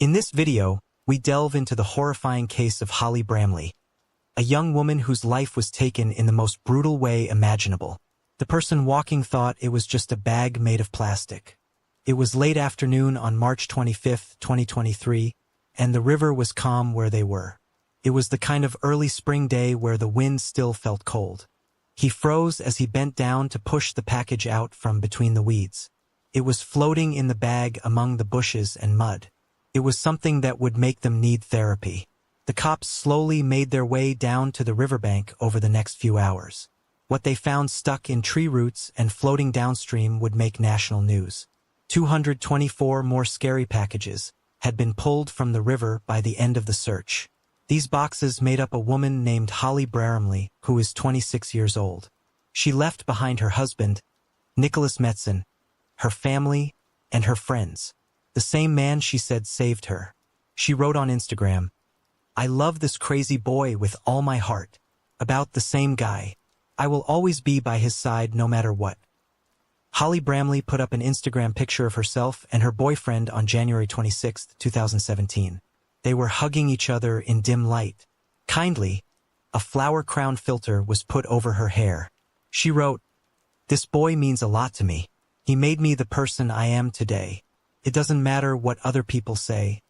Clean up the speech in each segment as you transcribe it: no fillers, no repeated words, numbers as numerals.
In this video, we delve into the horrifying case of Holly Bramley, a young woman whose life was taken in the most brutal way imaginable. The person walking thought it was just a bag made of plastic. It was late afternoon on March 25, 2023, and the river was calm where they were. It was the kind of early spring day where the wind still felt cold. He froze as he bent down to push the package out from between the weeds. It was floating in the bag among the bushes and mud. It was something that would make them need therapy. The cops slowly made their way down to the riverbank over the next few hours. What they found stuck in tree roots and floating downstream would make national news. 224 more scary packages had been pulled from the river by the end of the search. These boxes made up a woman named Holly Bramley, who is 26 years old. She left behind her husband, Nicholas Metzen, her family, and her friends. The same man she said saved her. She wrote on Instagram, "I love this crazy boy with all my heart. About the same guy. I will always be by his side no matter what." Holly Bramley put up an Instagram picture of herself and her boyfriend on January 26, 2017. They were hugging each other in dim light. Kindly, a flower crown filter was put over her hair. She wrote, "This boy means a lot to me. He made me the person I am today. It doesn't matter what other people say.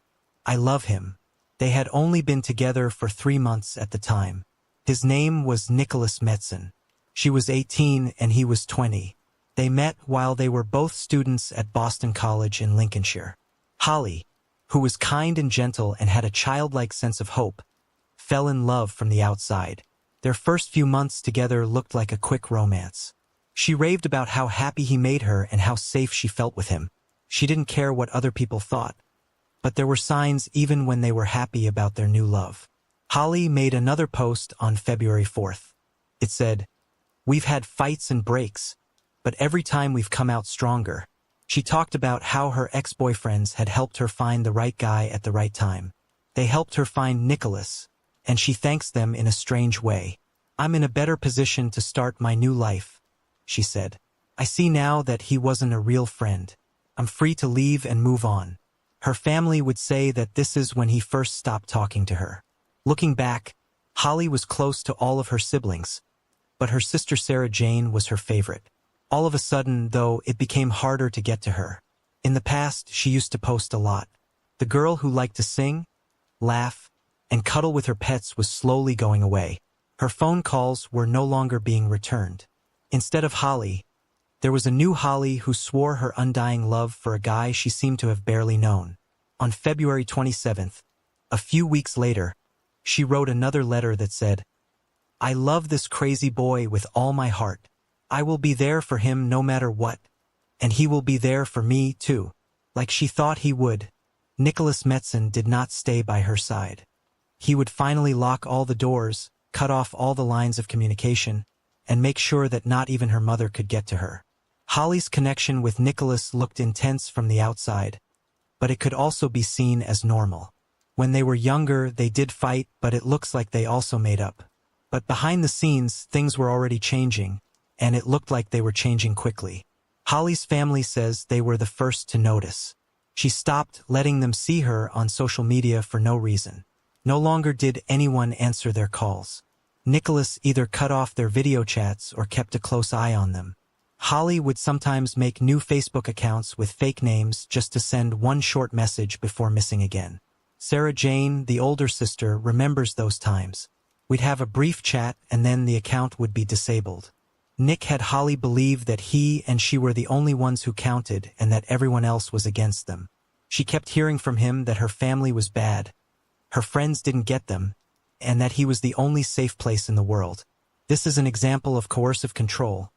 I love him." They had only been together for 3 months at the time. His name was Nicholas Metzen. She was 18 and he was 20. They met while they were both students at Boston College in Lincolnshire. Holly, who was kind and gentle and had a childlike sense of hope, fell in love from the outside. Their first few months together looked like a quick romance. She raved about how happy he made her and how safe she felt with him. She didn't care what other people thought. But there were signs even when they were happy about their new love. Holly made another post on February 4th. It said, "We've had fights and breaks, but every time we've come out stronger." She talked about how her ex-boyfriends had helped her find the right guy at the right time. They helped her find Nicholas, and she thanks them in a strange way. "I'm in a better position to start my new life," she said. "I see now that he wasn't a real friend. I'm free to leave and move on." Her family would say that this is when he first stopped talking to her. Looking back, Holly was close to all of her siblings, but her sister Sarah Jane was her favorite. All of a sudden, though, it became harder to get to her. In the past, she used to post a lot. The girl who liked to sing, laugh, and cuddle with her pets was slowly going away. Her phone calls were no longer being returned. Instead of Holly, there was a new Holly who swore her undying love for a guy she seemed to have barely known. On February 27th, a few weeks later, she wrote another letter that said, "I love this crazy boy with all my heart. I will be there for him no matter what, and he will be there for me too." Like she thought he would, Nicholas Metzen did not stay by her side. He would finally lock all the doors, cut off all the lines of communication, and make sure that not even her mother could get to her. Holly's connection with Nicholas looked intense from the outside, but it could also be seen as normal. When they were younger, they did fight, but it looks like they also made up. But behind the scenes, things were already changing, and it looked like they were changing quickly. Holly's family says they were the first to notice. She stopped letting them see her on social media for no reason. No longer did anyone answer their calls. Nicholas either cut off their video chats or kept a close eye on them. Holly would sometimes make new Facebook accounts with fake names just to send one short message before missing again. Sarah Jane, the older sister, remembers those times. We'd have a brief chat and then the account would be disabled. Nick had Holly believe that he and she were the only ones who counted and that everyone else was against them. She kept hearing from him that her family was bad, her friends didn't get them, and that he was the only safe place in the world. This is an example of coercive control,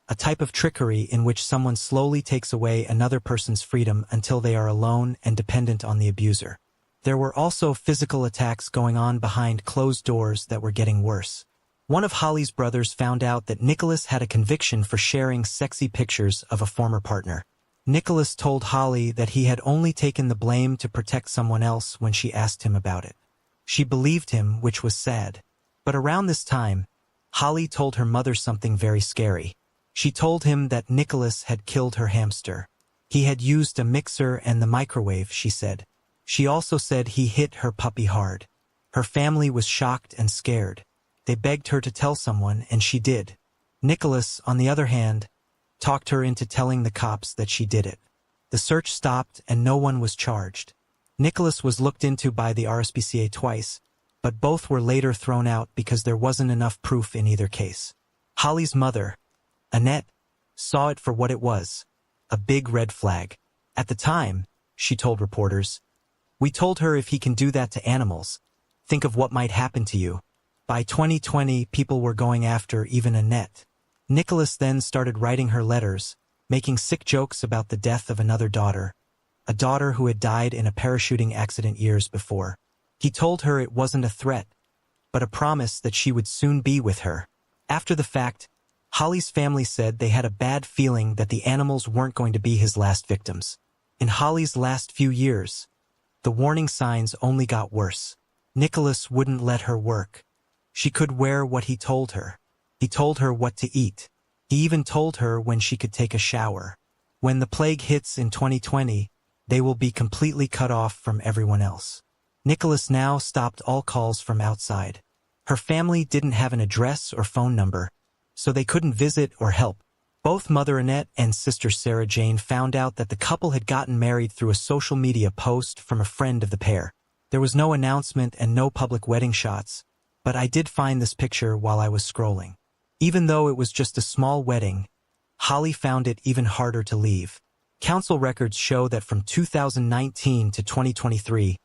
a type of trickery in which someone slowly takes away another person's freedom until they are alone and dependent on the abuser. There were also physical attacks going on behind closed doors that were getting worse. One of Holly's brothers found out that Nicholas had a conviction for sharing sexy pictures of a former partner. Nicholas told Holly that he had only taken the blame to protect someone else when she asked him about it. She believed him, which was sad. But around this time, Holly told her mother something very scary. She told him that Nicholas had killed her hamster. He had used a mixer and the microwave, she said. She also said he hit her puppy hard. Her family was shocked and scared. They begged her to tell someone, and she did. Nicholas, on the other hand, talked her into telling the cops that she did it. The search stopped and no one was charged. Nicholas was looked into by the RSPCA twice, but both were later thrown out because there wasn't enough proof in either case. Holly's mother, Annette, saw it for what it was, a big red flag. At the time, she told reporters, "We told her if he can do that to animals, think of what might happen to you." By 2020, people were going after even Annette. Nicholas then started writing her letters, making sick jokes about the death of another daughter, a daughter who had died in a parachuting accident years before. He told her it wasn't a threat, but a promise that she would soon be with her. After the fact, Holly's family said they had a bad feeling that the animals weren't going to be his last victims. In Holly's last few years, the warning signs only got worse. Nicholas wouldn't let her work. She could wear what he told her. He told her what to eat. He even told her when she could take a shower. When the plague hits in 2020, they will be completely cut off from everyone else. Nicholas now stopped all calls from outside. Her family didn't have an address or phone number, so they couldn't visit or help. Both Mother Annette and Sister Sarah Jane found out that the couple had gotten married through a social media post from a friend of the pair. There was no announcement and no public wedding shots, but I did find this picture while I was scrolling. Even though it was just a small wedding, Holly found it even harder to leave. Council records show that from 2019 to 2023,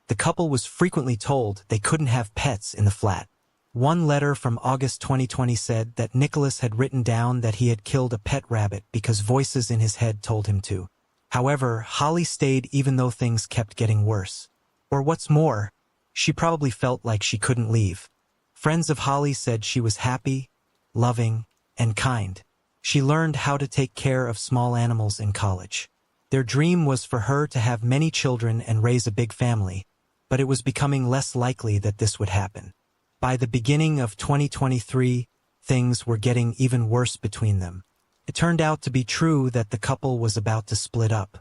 the couple was frequently told they couldn't have pets in the flat. One letter from August 2020 said that Nicholas had written down that he had killed a pet rabbit because voices in his head told him to. However, Holly stayed even though things kept getting worse. Or what's more, she probably felt like she couldn't leave. Friends of Holly said she was happy, loving, and kind. She learned how to take care of small animals in college. Their dream was for her to have many children and raise a big family, but it was becoming less likely that this would happen. By the beginning of 2023, things were getting even worse between them. It turned out to be true that the couple was about to split up.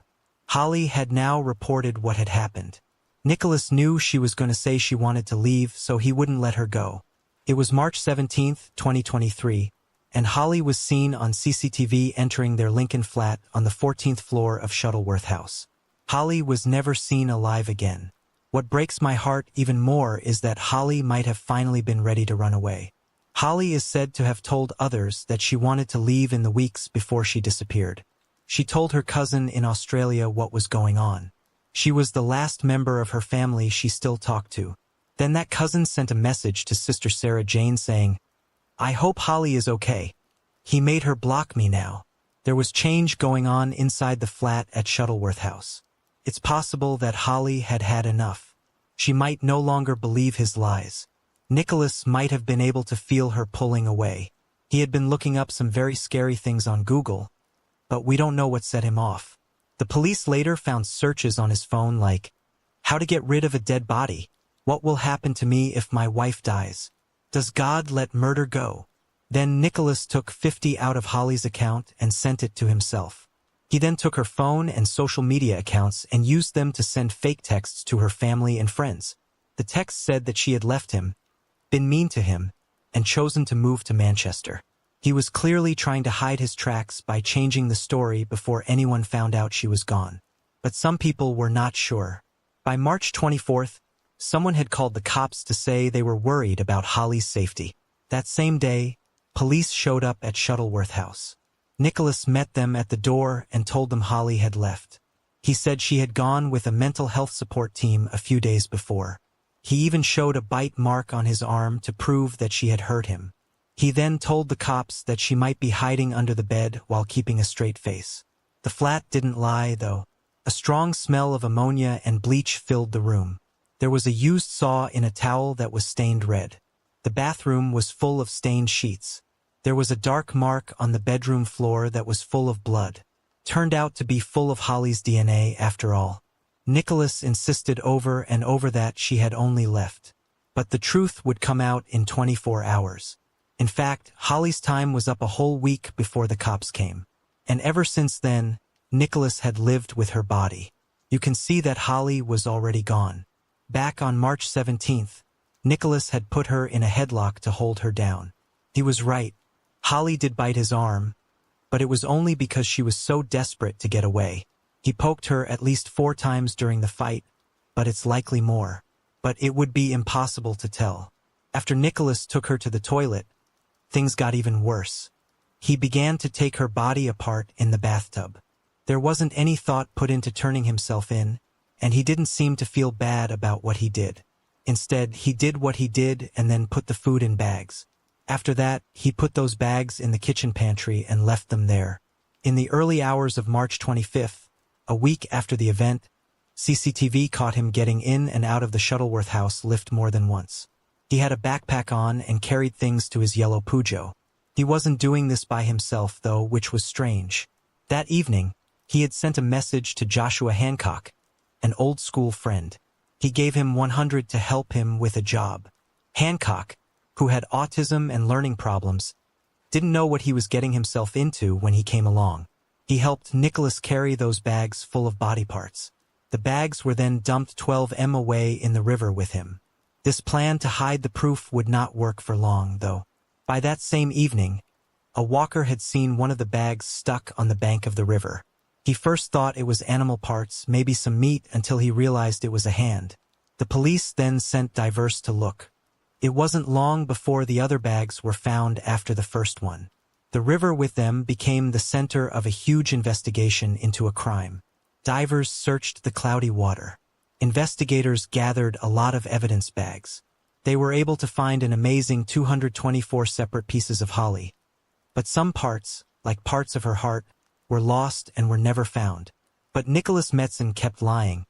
Holly had now reported what had happened. Nicholas knew she was going to say she wanted to leave, so he wouldn't let her go. It was March 17, 2023, and Holly was seen on CCTV entering their Lincoln flat on the 14th floor of Shuttleworth House. Holly was never seen alive again. What breaks my heart even more is that Holly might have finally been ready to run away. Holly is said to have told others that she wanted to leave in the weeks before she disappeared. She told her cousin in Australia what was going on. She was the last member of her family she still talked to. Then that cousin sent a message to Sister Sarah Jane saying, "I hope Holly is okay. He made her block me now." There was change going on inside the flat at Shuttleworth House. It's possible that Holly had had enough. She might no longer believe his lies. Nicholas might have been able to feel her pulling away. He had been looking up some very scary things on Google, but we don't know what set him off. The police later found searches on his phone like, "How to get rid of a dead body? What will happen to me if my wife dies? Does God let murder go?" Then Nicholas took 50 out of Holly's account and sent it to himself. He then took her phone and social media accounts and used them to send fake texts to her family and friends. The text said that she had left him, been mean to him, and chosen to move to Manchester. He was clearly trying to hide his tracks by changing the story before anyone found out she was gone. But some people were not sure. By March 24th, someone had called the cops to say they were worried about Holly's safety. That same day, police showed up at Shuttleworth House. Nicholas met them at the door and told them Holly had left. He said she had gone with a mental health support team a few days before. He even showed a bite mark on his arm to prove that she had hurt him. He then told the cops that she might be hiding under the bed while keeping a straight face. The flat didn't lie, though. A strong smell of ammonia and bleach filled the room. There was a used saw in a towel that was stained red. The bathroom was full of stained sheets. There was a dark mark on the bedroom floor that was full of blood. Turned out to be full of Holly's DNA after all. Nicholas insisted over and over that she had only left. But the truth would come out in 24 hours. In fact, Holly's time was up a whole week before the cops came. And ever since then, Nicholas had lived with her body. You can see that Holly was already gone. Back on March 17th, Nicholas had put her in a headlock to hold her down. He was right. Holly did bite his arm, but it was only because she was so desperate to get away. He poked her at least 4 times during the fight, but it's likely more. But it would be impossible to tell. After Nicholas took her to the toilet, things got even worse. He began to take her body apart in the bathtub. There wasn't any thought put into turning himself in, and he didn't seem to feel bad about what he did. Instead, he did what he did and then put the food in bags. After that, he put those bags in the kitchen pantry and left them there. In the early hours of March 25th, a week after the event, CCTV caught him getting in and out of the Shuttleworth house lift more than once. He had a backpack on and carried things to his yellow Peugeot. He wasn't doing this by himself, though, which was strange. That evening, he had sent a message to Joshua Hancock, an old-school friend. He gave him $100 to help him with a job. Hancock, who had autism and learning problems, didn't know what he was getting himself into when he came along. He helped Nicholas carry those bags full of body parts. The bags were then dumped 12 m away in the river with him. This plan to hide the proof would not work for long, though. By that same evening, a walker had seen one of the bags stuck on the bank of the river. He first thought it was animal parts, maybe some meat, until he realized it was a hand. The police then sent divers to look. It wasn't long before the other bags were found after the first one. The river with them became the center of a huge investigation into a crime. Divers searched the cloudy water. Investigators gathered a lot of evidence bags. They were able to find an amazing 224 separate pieces of Holly. But some parts, like parts of her heart, were lost and were never found. But Nicholas Metzen kept lying,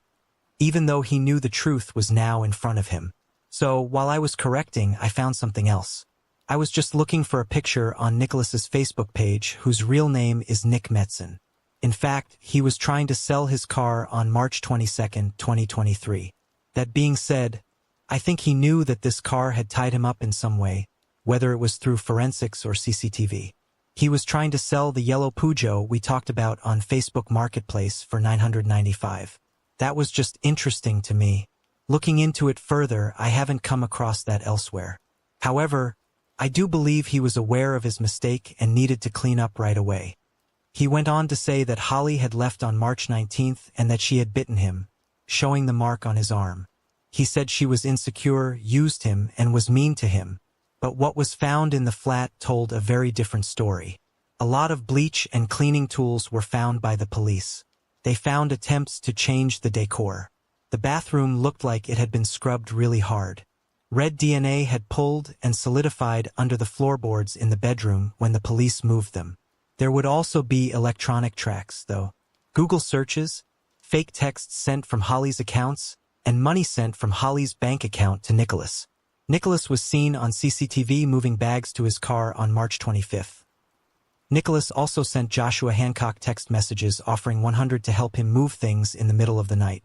even though he knew the truth was now in front of him. So, while I was correcting, I found something else. I was just looking for a picture on Nicholas's Facebook page whose real name is Nick Metzen. In fact, he was trying to sell his car on March 22, 2023. That being said, I think he knew that this car had tied him up in some way, whether it was through forensics or CCTV. He was trying to sell the yellow Peugeot we talked about on Facebook Marketplace for $995. That was just interesting to me. Looking into it further, I haven't come across that elsewhere. However, I do believe he was aware of his mistake and needed to clean up right away. He went on to say that Holly had left on March 19th and that she had bitten him, showing the mark on his arm. He said she was insecure, used him, and was mean to him. But what was found in the flat told a very different story. A lot of bleach and cleaning tools were found by the police. They found attempts to change the decor. The bathroom looked like it had been scrubbed really hard. Red DNA had pulled and solidified under the floorboards in the bedroom when the police moved them. There would also be electronic tracks, though. Google searches, fake texts sent from Holly's accounts, and money sent from Holly's bank account to Nicholas. Nicholas was seen on CCTV moving bags to his car on March 25th. Nicholas also sent Joshua Hancock text messages offering $100 to help him move things in the middle of the night.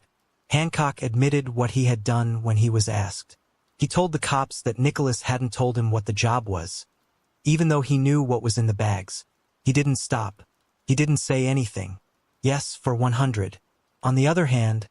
Hancock admitted what he had done when he was asked. He told the cops that Nicholas hadn't told him what the job was. Even though he knew what was in the bags, he didn't stop. He didn't say anything. Yes, for $100. On the other hand,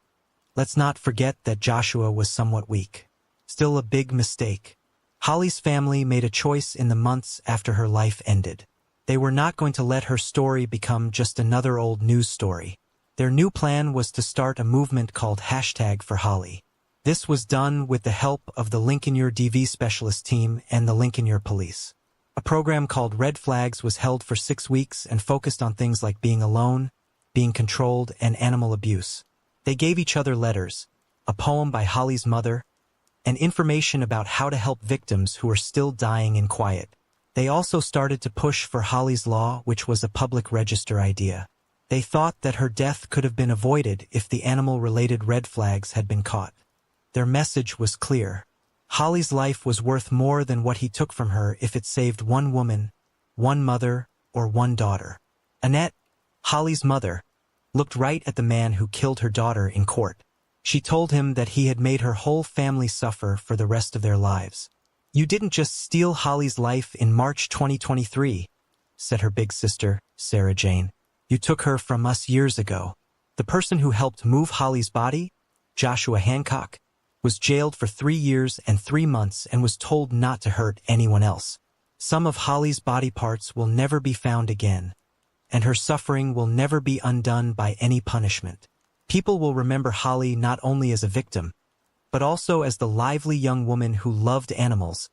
let's not forget that Joshua was somewhat weak. Still a big mistake. Holly's family made a choice in the months after her life ended. They were not going to let her story become just another old news story. Their new plan was to start a movement called #ForHolly. This was done with the help of the Lincoln Your DV specialist team and the Lincoln Your police. A program called Red Flags was held for 6 weeks and focused on things like being alone, being controlled, and animal abuse. They gave each other letters, a poem by Holly's mother, and information about how to help victims who are still dying in quiet. They also started to push for Holly's Law, which was a public register idea. They thought that her death could have been avoided if the animal-related red flags had been caught. Their message was clear. Holly's life was worth more than what he took from her if it saved one woman, one mother, or one daughter. Annette, Holly's mother, looked right at the man who killed her daughter in court. She told him that he had made her whole family suffer for the rest of their lives. "You didn't just steal Holly's life in March 2023, said her big sister, Sarah Jane. You took her from us years ago. The person who helped move Holly's body, Joshua Hancock, was jailed for 3 years and 3 months and was told not to hurt anyone else. Some of Holly's body parts will never be found again, and her suffering will never be undone by any punishment. People will remember Holly not only as a victim, but also as the lively young woman who loved animals,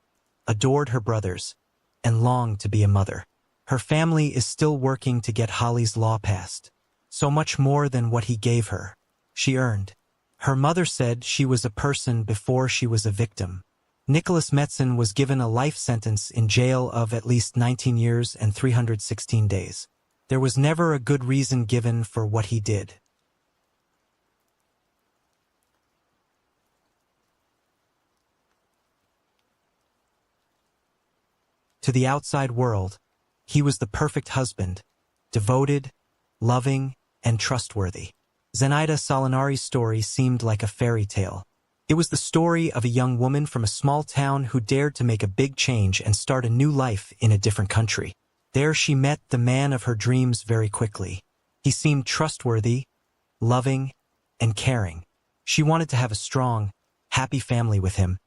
adored her brothers, and longed to be a mother. Her family is still working to get Holly's law passed. So much more than what he gave her, she earned. Her mother said she was a person before she was a victim. Nicholas Metzen was given a life sentence in jail of at least 19 years and 316 days. There was never a good reason given for what he did. To the outside world, he was the perfect husband, devoted, loving, and trustworthy. Zenaida Solinari's story seemed like a fairy tale. It was the story of a young woman from a small town who dared to make a big change and start a new life in a different country. There she met the man of her dreams very quickly. He seemed trustworthy, loving, and caring. She wanted to have a strong, happy family with him,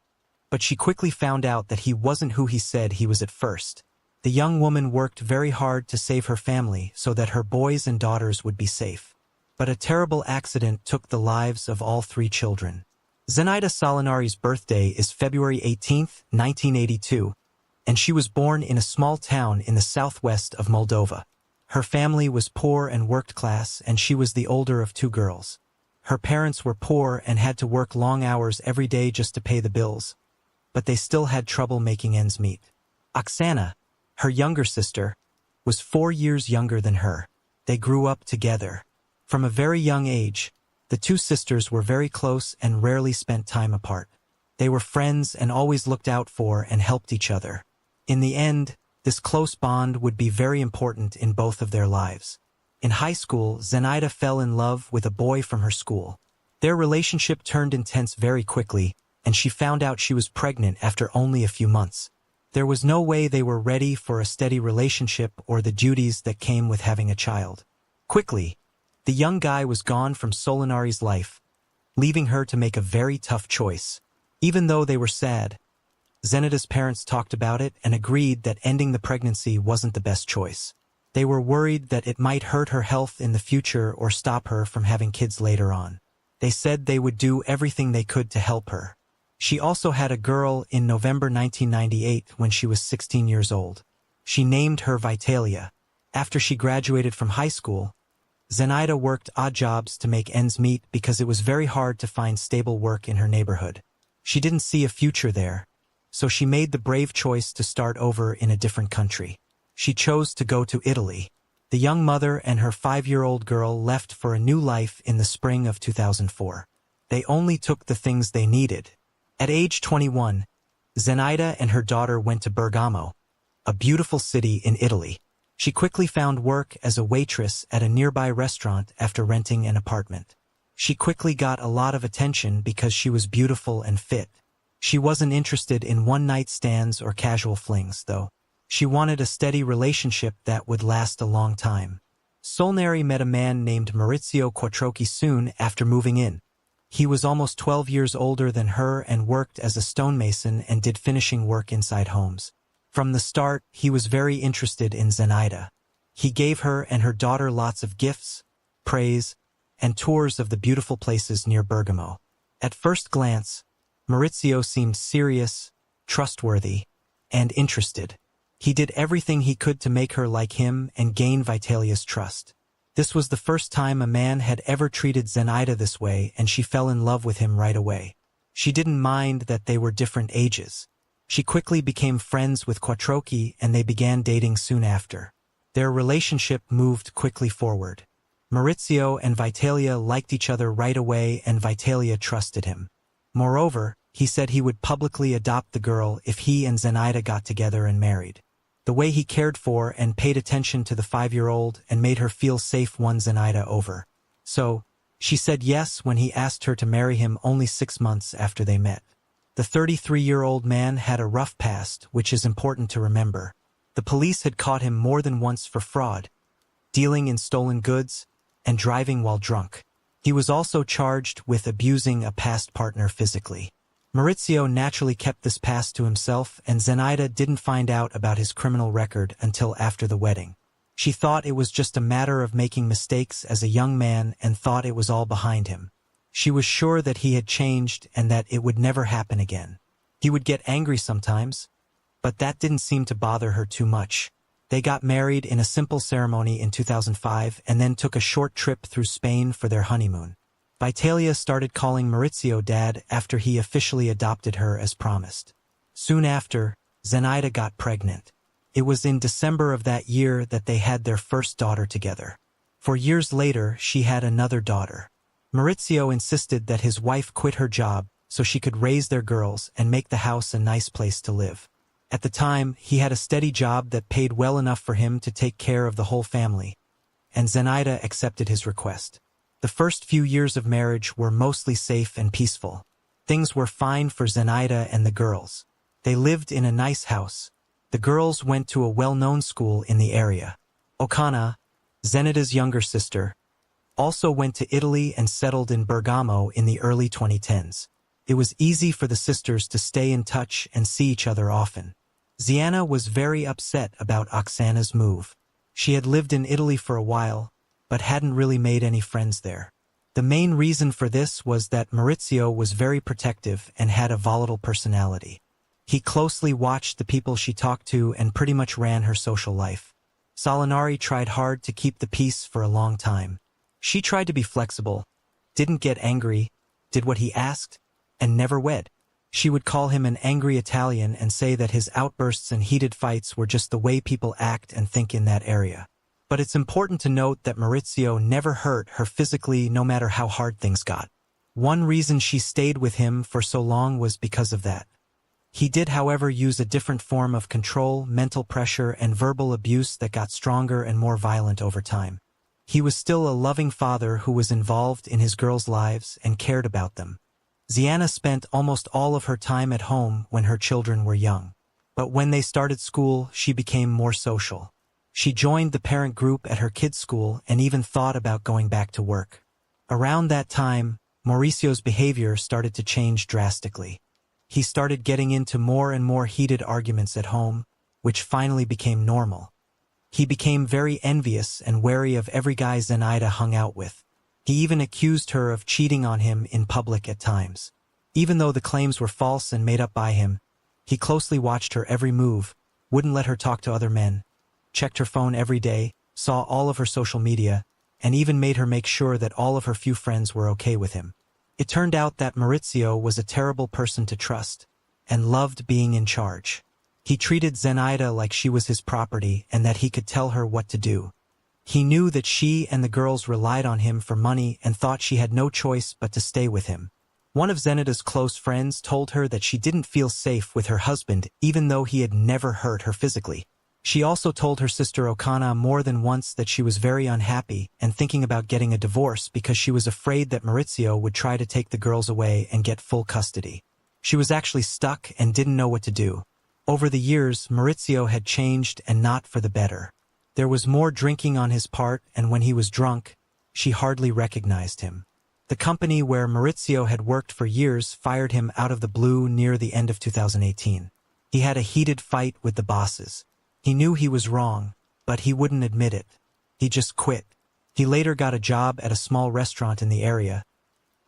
but she quickly found out that he wasn't who he said he was at first. The young woman worked very hard to save her family so that her boys and daughters would be safe. But a terrible accident took the lives of all 3 children. Zenaida Solinari's birthday is February 18, 1982, and she was born in a small town in the southwest of Moldova. Her family was poor and worked class, and she was the older of 2 girls. Her parents were poor and had to work long hours every day just to pay the bills, but they still had trouble making ends meet. Oksana, her younger sister, was 4 years younger than her. They grew up together. From a very young age, the 2 sisters were very close and rarely spent time apart. They were friends and always looked out for and helped each other. In the end, this close bond would be very important in both of their lives. In high school, Zenaida fell in love with a boy from her school. Their relationship turned intense very quickly, and she found out she was pregnant after only a few months. There was no way they were ready for a steady relationship or the duties that came with having a child. Quickly, the young guy was gone from Solinari's life, leaving her to make a very tough choice. Even though they were sad, Zenaida's parents talked about it and agreed that ending the pregnancy wasn't the best choice. They were worried that it might hurt her health in the future or stop her from having kids later on. They said they would do everything they could to help her. She also had a girl in November 1998 when she was 16 years old. She named her Vitalia. After she graduated from high school, Zenaida worked odd jobs to make ends meet because it was very hard to find stable work in her neighborhood. She didn't see a future there, so she made the brave choice to start over in a different country. She chose to go to Italy. The young mother and her 5-year-old girl left for a new life in the spring of 2004. They only took the things they needed. At age 21, Zenaida and her daughter went to Bergamo, a beautiful city in Italy. She quickly found work as a waitress at a nearby restaurant after renting an apartment. She quickly got a lot of attention because she was beautiful and fit. She wasn't interested in one-night stands or casual flings, though. She wanted a steady relationship that would last a long time. Solinari met a man named Maurizio Quattrocchi soon after moving in. He was almost 12 years older than her and worked as a stonemason and did finishing work inside homes. From the start, he was very interested in Zenaida. He gave her and her daughter lots of gifts, praise, and tours of the beautiful places near Bergamo. At first glance, Maurizio seemed serious, trustworthy, and interested. He did everything he could to make her like him and gain Vitalia's trust. This was the first time a man had ever treated Zenaida this way, and she fell in love with him right away. She didn't mind that they were different ages. She quickly became friends with Quattrocchi and they began dating soon after. Their relationship moved quickly forward. Maurizio and Vitalia liked each other right away and Vitalia trusted him. Moreover, he said he would publicly adopt the girl if he and Zenaida got together and married. The way he cared for and paid attention to the 5-year-old and made her feel safe won Zenaida over. So, she said yes when he asked her to marry him only 6 months after they met. The 33-year-old man had a rough past, which is important to remember. The police had caught him more than once for fraud, dealing in stolen goods, and driving while drunk. He was also charged with abusing a past partner physically. Maurizio naturally kept this past to himself, and Zenaida didn't find out about his criminal record until after the wedding. She thought it was just a matter of making mistakes as a young man and thought it was all behind him. She was sure that he had changed and that it would never happen again. He would get angry sometimes, but that didn't seem to bother her too much. They got married in a simple ceremony in 2005 and then took a short trip through Spain for their honeymoon. Vitalia started calling Maurizio Dad after he officially adopted her as promised. Soon after, Zenaida got pregnant. It was in December of that year that they had their first daughter together. 4 years later, she had another daughter. Maurizio insisted that his wife quit her job so she could raise their girls and make the house a nice place to live. At the time, he had a steady job that paid well enough for him to take care of the whole family, and Zenaida accepted his request. The first few years of marriage were mostly safe and peaceful. Things were fine for Zenaida and the girls. They lived in a nice house. The girls went to a well-known school in the area. Oksana, Zenaida's younger sister, also went to Italy and settled in Bergamo in the early 2010s. It was easy for the sisters to stay in touch and see each other often. Ziana was very upset about Oksana's move. She had lived in Italy for a while, but hadn't really made any friends there. The main reason for this was that Maurizio was very protective and had a volatile personality. He closely watched the people she talked to and pretty much ran her social life. Solinari tried hard to keep the peace for a long time. She tried to be flexible, didn't get angry, did what he asked, and never wed. She would call him an angry Italian and say that his outbursts and heated fights were just the way people act and think in that area. But it's important to note that Maurizio never hurt her physically no matter how hard things got. One reason she stayed with him for so long was because of that. He did, however, use a different form of control, mental pressure, and verbal abuse that got stronger and more violent over time. He was still a loving father who was involved in his girls' lives and cared about them. Ziana spent almost all of her time at home when her children were young. But when they started school, she became more social. She joined the parent group at her kids' school and even thought about going back to work. Around that time, Mauricio's behavior started to change drastically. He started getting into more and more heated arguments at home, which finally became normal. He became very envious and wary of every guy Zenaida hung out with. He even accused her of cheating on him in public at times. Even though the claims were false and made up by him, he closely watched her every move, wouldn't let her talk to other men, checked her phone every day, saw all of her social media, and even made her make sure that all of her few friends were okay with him. It turned out that Maurizio was a terrible person to trust, and loved being in charge. He treated Zenaida like she was his property and that he could tell her what to do. He knew that she and the girls relied on him for money and thought she had no choice but to stay with him. One of Zenaida's close friends told her that she didn't feel safe with her husband even though he had never hurt her physically. She also told her sister Oksana more than once that she was very unhappy and thinking about getting a divorce because she was afraid that Maurizio would try to take the girls away and get full custody. She was actually stuck and didn't know what to do. Over the years, Maurizio had changed and not for the better. There was more drinking on his part, and when he was drunk, she hardly recognized him. The company where Maurizio had worked for years fired him out of the blue near the end of 2018. He had a heated fight with the bosses. He knew he was wrong, but he wouldn't admit it. He just quit. He later got a job at a small restaurant in the area,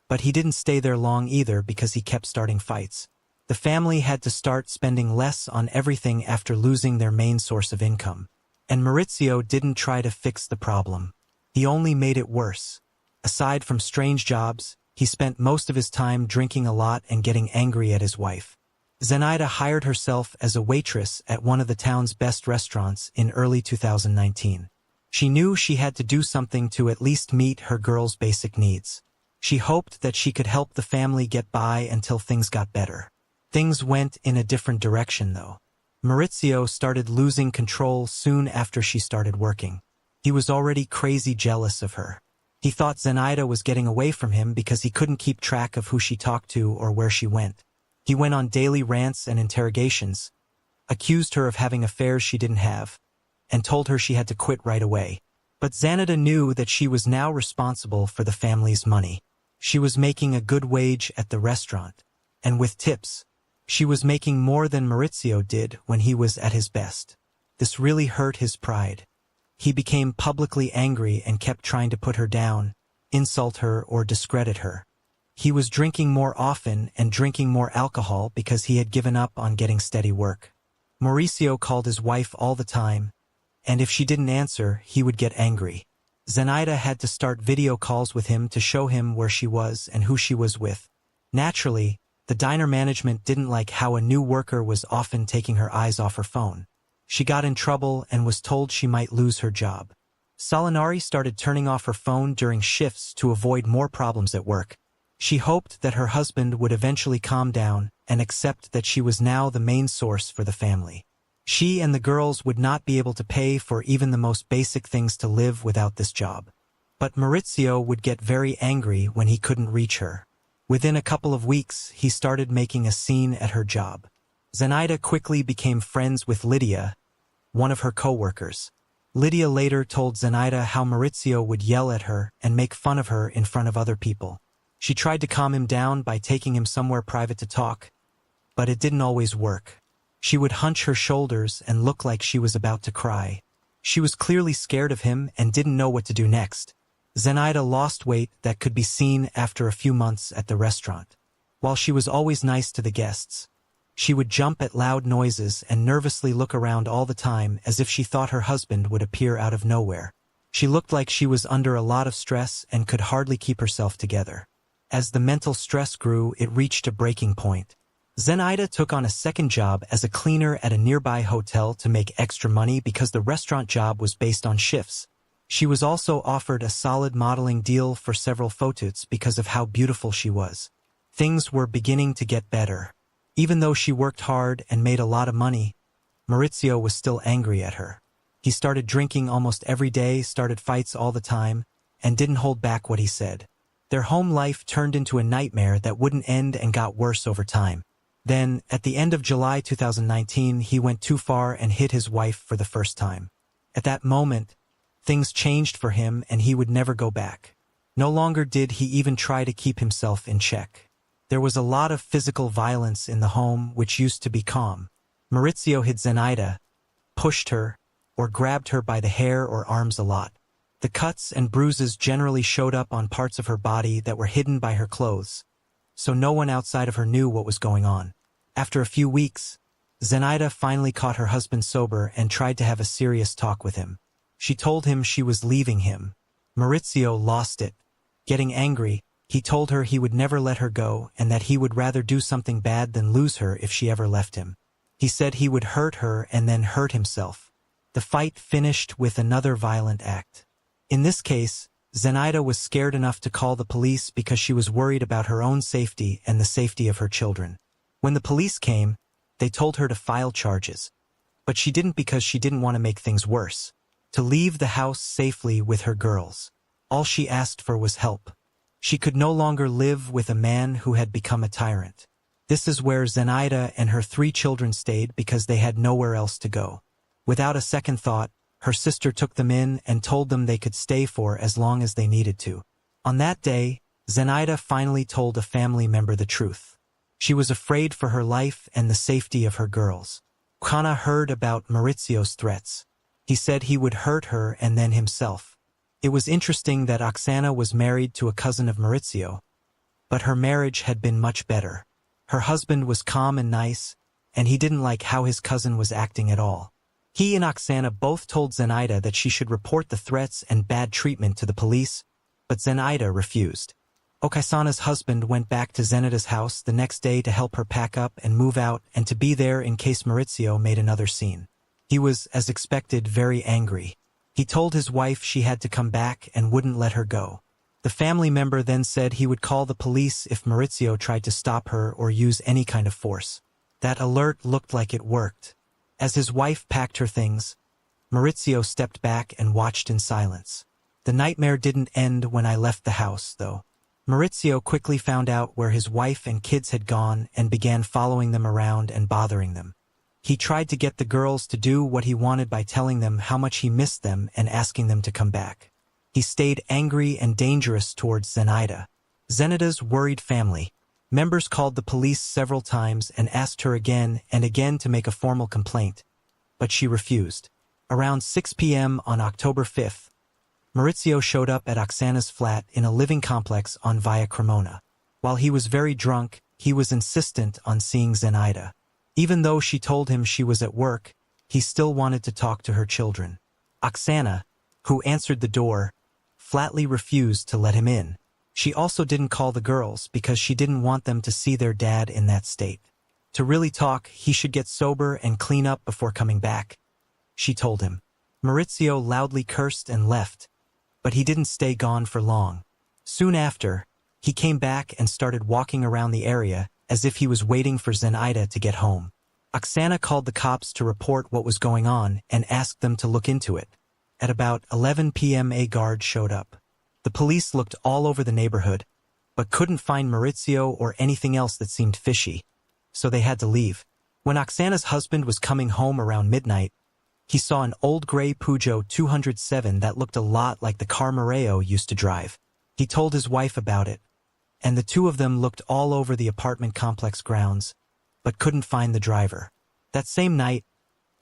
but he didn't stay there long either because he kept starting fights. The family had to start spending less on everything after losing their main source of income. And Maurizio didn't try to fix the problem. He only made it worse. Aside from strange jobs, he spent most of his time drinking a lot and getting angry at his wife. Zenaida hired herself as a waitress at one of the town's best restaurants in early 2019. She knew she had to do something to at least meet her girls' basic needs. She hoped that she could help the family get by until things got better. Things went in a different direction, though. Maurizio started losing control soon after she started working. He was already crazy jealous of her. He thought Zenaida was getting away from him because he couldn't keep track of who she talked to or where she went. He went on daily rants and interrogations, accused her of having affairs she didn't have, and told her she had to quit right away. But Xanada knew that she was now responsible for the family's money. She was making a good wage at the restaurant, and with tips, she was making more than Maurizio did when he was at his best. This really hurt his pride. He became publicly angry and kept trying to put her down, insult her or discredit her. He was drinking more often and drinking more alcohol because he had given up on getting steady work. Maurizio called his wife all the time, and if she didn't answer, he would get angry. Zenaida had to start video calls with him to show him where she was and who she was with. Naturally, the diner management didn't like how a new worker was often taking her eyes off her phone. She got in trouble and was told she might lose her job. Solinari started turning off her phone during shifts to avoid more problems at work. She hoped that her husband would eventually calm down and accept that she was now the main source for the family. She and the girls would not be able to pay for even the most basic things to live without this job. But Maurizio would get very angry when he couldn't reach her. Within a couple of weeks, he started making a scene at her job. Zenaida quickly became friends with Lydia, one of her co-workers. Lydia later told Zenaida how Maurizio would yell at her and make fun of her in front of other people. She tried to calm him down by taking him somewhere private to talk, but it didn't always work. She would hunch her shoulders and look like she was about to cry. She was clearly scared of him and didn't know what to do next. Zenaida lost weight that could be seen after a few months at the restaurant. While she was always nice to the guests, she would jump at loud noises and nervously look around all the time as if she thought her husband would appear out of nowhere. She looked like she was under a lot of stress and could hardly keep herself together. As the mental stress grew, it reached a breaking point. Zenaida took on a second job as a cleaner at a nearby hotel to make extra money because the restaurant job was based on shifts. She was also offered a solid modeling deal for several photos because of how beautiful she was. Things were beginning to get better. Even though she worked hard and made a lot of money, Maurizio was still angry at her. He started drinking almost every day, started fights all the time, and didn't hold back what he said. Their home life turned into a nightmare that wouldn't end and got worse over time. Then, at the end of July 2019, he went too far and hit his wife for the first time. At that moment, things changed for him and he would never go back. No longer did he even try to keep himself in check. There was a lot of physical violence in the home which used to be calm. Maurizio hit Zenaida, pushed her, or grabbed her by the hair or arms a lot. The cuts and bruises generally showed up on parts of her body that were hidden by her clothes, so no one outside of her knew what was going on. After a few weeks, Zenaida finally caught her husband sober and tried to have a serious talk with him. She told him she was leaving him. Maurizio lost it. Getting angry, he told her he would never let her go and that he would rather do something bad than lose her if she ever left him. He said he would hurt her and then hurt himself. The fight finished with another violent act. In this case, Zenaida was scared enough to call the police because she was worried about her own safety and the safety of her children. When the police came, they told her to file charges. But she didn't because she didn't want to make things worse. To leave the house safely with her girls. All she asked for was help. She could no longer live with a man who had become a tyrant. This is where Zenaida and her 3 children stayed because they had nowhere else to go. Without a second thought, her sister took them in and told them they could stay for as long as they needed to. On that day, Zenaida finally told a family member the truth. She was afraid for her life and the safety of her girls. Kana heard about Maurizio's threats. He said he would hurt her and then himself. It was interesting that Oksana was married to a cousin of Maurizio, but her marriage had been much better. Her husband was calm and nice, and he didn't like how his cousin was acting at all. He and Oksana both told Zenaida that she should report the threats and bad treatment to the police, but Zenaida refused. Oksana's husband went back to Zenaida's house the next day to help her pack up and move out and to be there in case Maurizio made another scene. He was, as expected, very angry. He told his wife she had to come back and wouldn't let her go. The family member then said he would call the police if Maurizio tried to stop her or use any kind of force. That alert looked like it worked. As his wife packed her things, Maurizio stepped back and watched in silence. The nightmare didn't end when I left the house, though. Maurizio quickly found out where his wife and kids had gone and began following them around and bothering them. He tried to get the girls to do what he wanted by telling them how much he missed them and asking them to come back. He stayed angry and dangerous towards Zenaida. Zenaida's worried family members called the police several times and asked her again and again to make a formal complaint, but she refused. Around 6 p.m. on October 5th, Maurizio showed up at Oksana's flat in a living complex on Via Cremona. While he was very drunk, he was insistent on seeing Zenaida. Even though she told him she was at work, he still wanted to talk to her children. Oksana, who answered the door, flatly refused to let him in. She also didn't call the girls because she didn't want them to see their dad in that state. To really talk, he should get sober and clean up before coming back, she told him. Maurizio loudly cursed and left, but he didn't stay gone for long. Soon after, he came back and started walking around the area as if he was waiting for Zenaida to get home. Oksana called the cops to report what was going on and asked them to look into it. At about 11 p.m. a guard showed up. The police looked all over the neighborhood, but couldn't find Maurizio or anything else that seemed fishy, so they had to leave. When Oksana's husband was coming home around midnight, he saw an old gray Peugeot 207 that looked a lot like the car Matteo used to drive. He told his wife about it, and the two of them looked all over the apartment complex grounds, but couldn't find the driver. That same night,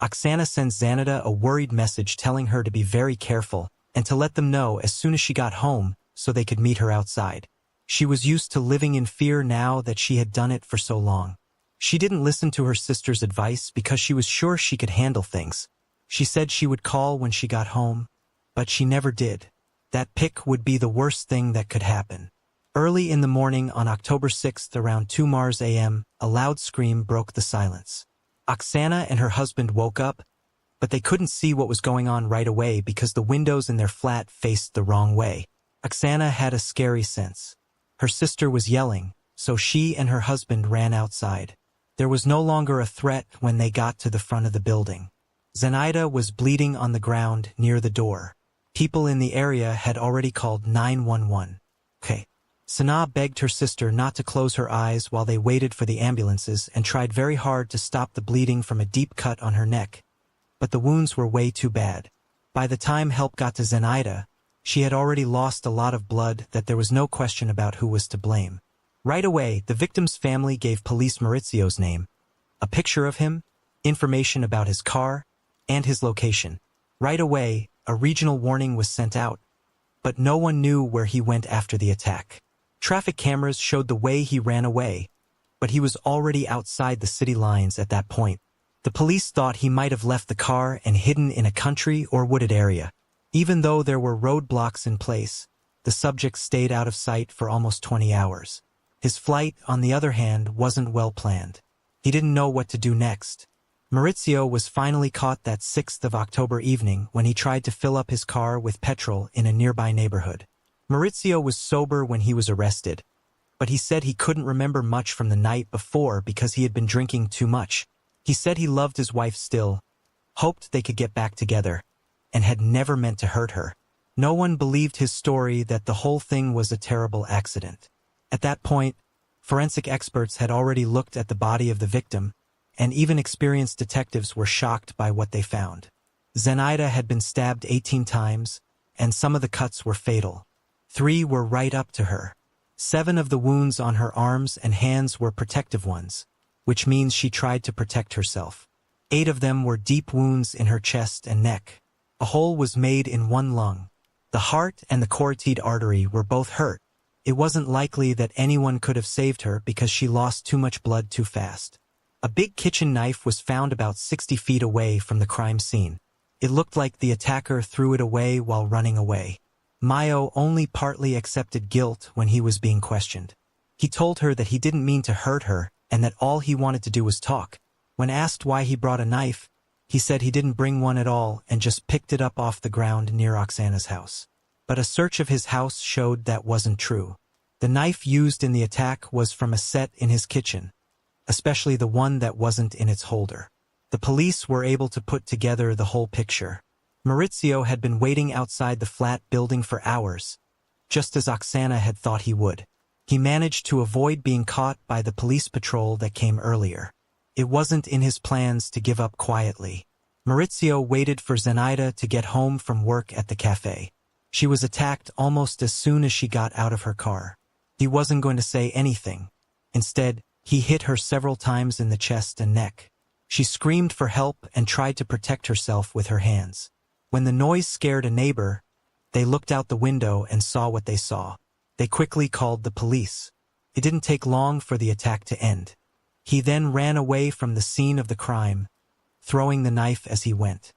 Oksana sent Zenaida a worried message telling her to be very careful and to let them know as soon as she got home so they could meet her outside. She was used to living in fear now that she had done it for so long. She didn't listen to her sister's advice because she was sure she could handle things. She said she would call when she got home, but she never did. That pic would be the worst thing that could happen. Early in the morning on October 6th around 2 Mars a.m., a loud scream broke the silence. Oksana and her husband woke up, but they couldn't see what was going on right away because the windows in their flat faced the wrong way. Oksana had a scary sense. Her sister was yelling, so she and her husband ran outside. There was no longer a threat when they got to the front of the building. Zenaida was bleeding on the ground near the door. People in the area had already called 911. Sana begged her sister not to close her eyes while they waited for the ambulances and tried very hard to stop the bleeding from a deep cut on her neck. But the wounds were way too bad. By the time help got to Zenaida, she had already lost a lot of blood that there was no question about who was to blame. Right away, the victim's family gave police Maurizio's name, a picture of him, information about his car, and his location. Right away, a regional warning was sent out, but no one knew where he went after the attack. Traffic cameras showed the way he ran away, but he was already outside the city lines at that point. The police thought he might have left the car and hidden in a country or wooded area. Even though there were roadblocks in place, the subject stayed out of sight for almost 20 hours. His flight, on the other hand, wasn't well planned. He didn't know what to do next. Maurizio was finally caught that 6th of October evening when he tried to fill up his car with petrol in a nearby neighborhood. Maurizio was sober when he was arrested, but he said he couldn't remember much from the night before because he had been drinking too much. He said he loved his wife still, hoped they could get back together, and had never meant to hurt her. No one believed his story that the whole thing was a terrible accident. At that point, forensic experts had already looked at the body of the victim, and even experienced detectives were shocked by what they found. Zenaida had been stabbed 18 times, and some of the cuts were fatal. 3 were right up to her. 7 of the wounds on her arms and hands were protective ones, which means she tried to protect herself. 8 of them were deep wounds in her chest and neck. A hole was made in one lung. The heart and the carotid artery were both hurt. It wasn't likely that anyone could have saved her because she lost too much blood too fast. A big kitchen knife was found about 60 feet away from the crime scene. It looked like the attacker threw it away while running away. Maio only partly accepted guilt when he was being questioned. He told her that he didn't mean to hurt her and that all he wanted to do was talk. When asked why he brought a knife, he said he didn't bring one at all and just picked it up off the ground near Oksana's house. But a search of his house showed that wasn't true. The knife used in the attack was from a set in his kitchen, especially the one that wasn't in its holder. The police were able to put together the whole picture. Maurizio had been waiting outside the flat building for hours, just as Oksana had thought he would. He managed to avoid being caught by the police patrol that came earlier. It wasn't in his plans to give up quietly. Maurizio waited for Zenaida to get home from work at the cafe. She was attacked almost as soon as she got out of her car. He wasn't going to say anything. Instead, he hit her several times in the chest and neck. She screamed for help and tried to protect herself with her hands. When the noise scared a neighbor, they looked out the window and saw what they saw. They quickly called the police. It didn't take long for the attack to end. He then ran away from the scene of the crime, throwing the knife as he went.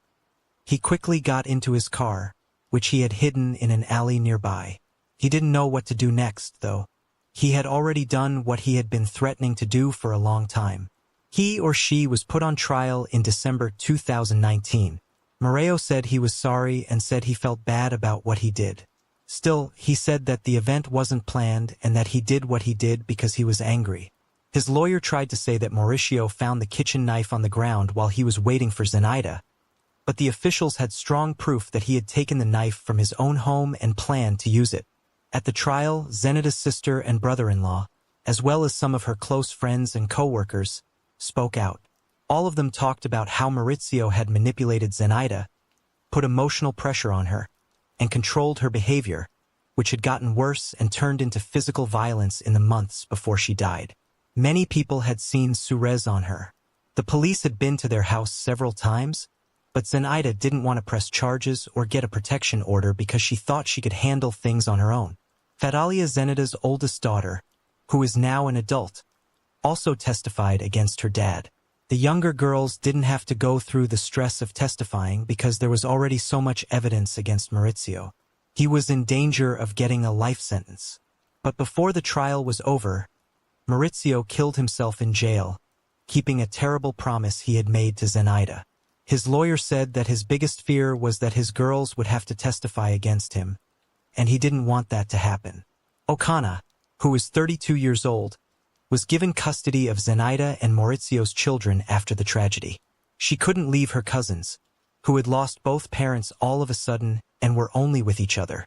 He quickly got into his car, which he had hidden in an alley nearby. He didn't know what to do next, though. He had already done what he had been threatening to do for a long time. He or she was put on trial in December 2019. Moreo said he was sorry and said he felt bad about what he did. Still, he said that the event wasn't planned and that he did what he did because he was angry. His lawyer tried to say that Mauricio found the kitchen knife on the ground while he was waiting for Zenaida, but the officials had strong proof that he had taken the knife from his own home and planned to use it. At the trial, Zenaida's sister and brother-in-law, as well as some of her close friends and co-workers, spoke out. All of them talked about how Maurizio had manipulated Zenaida, put emotional pressure on her, and controlled her behavior, which had gotten worse and turned into physical violence in the months before she died. Many people had seen Suarez on her. The police had been to their house several times, but Zenaida didn't want to press charges or get a protection order because she thought she could handle things on her own. Fadalia, Zenaida's oldest daughter, who is now an adult, also testified against her dad. The younger girls didn't have to go through the stress of testifying because there was already so much evidence against Maurizio. He was in danger of getting a life sentence. But before the trial was over, Maurizio killed himself in jail, keeping a terrible promise he had made to Zenaida. His lawyer said that his biggest fear was that his girls would have to testify against him, and he didn't want that to happen. Okana, who was 32 years old, was given custody of Zenaida and Maurizio's children after the tragedy. She couldn't leave her cousins, who had lost both parents all of a sudden and were only with each other.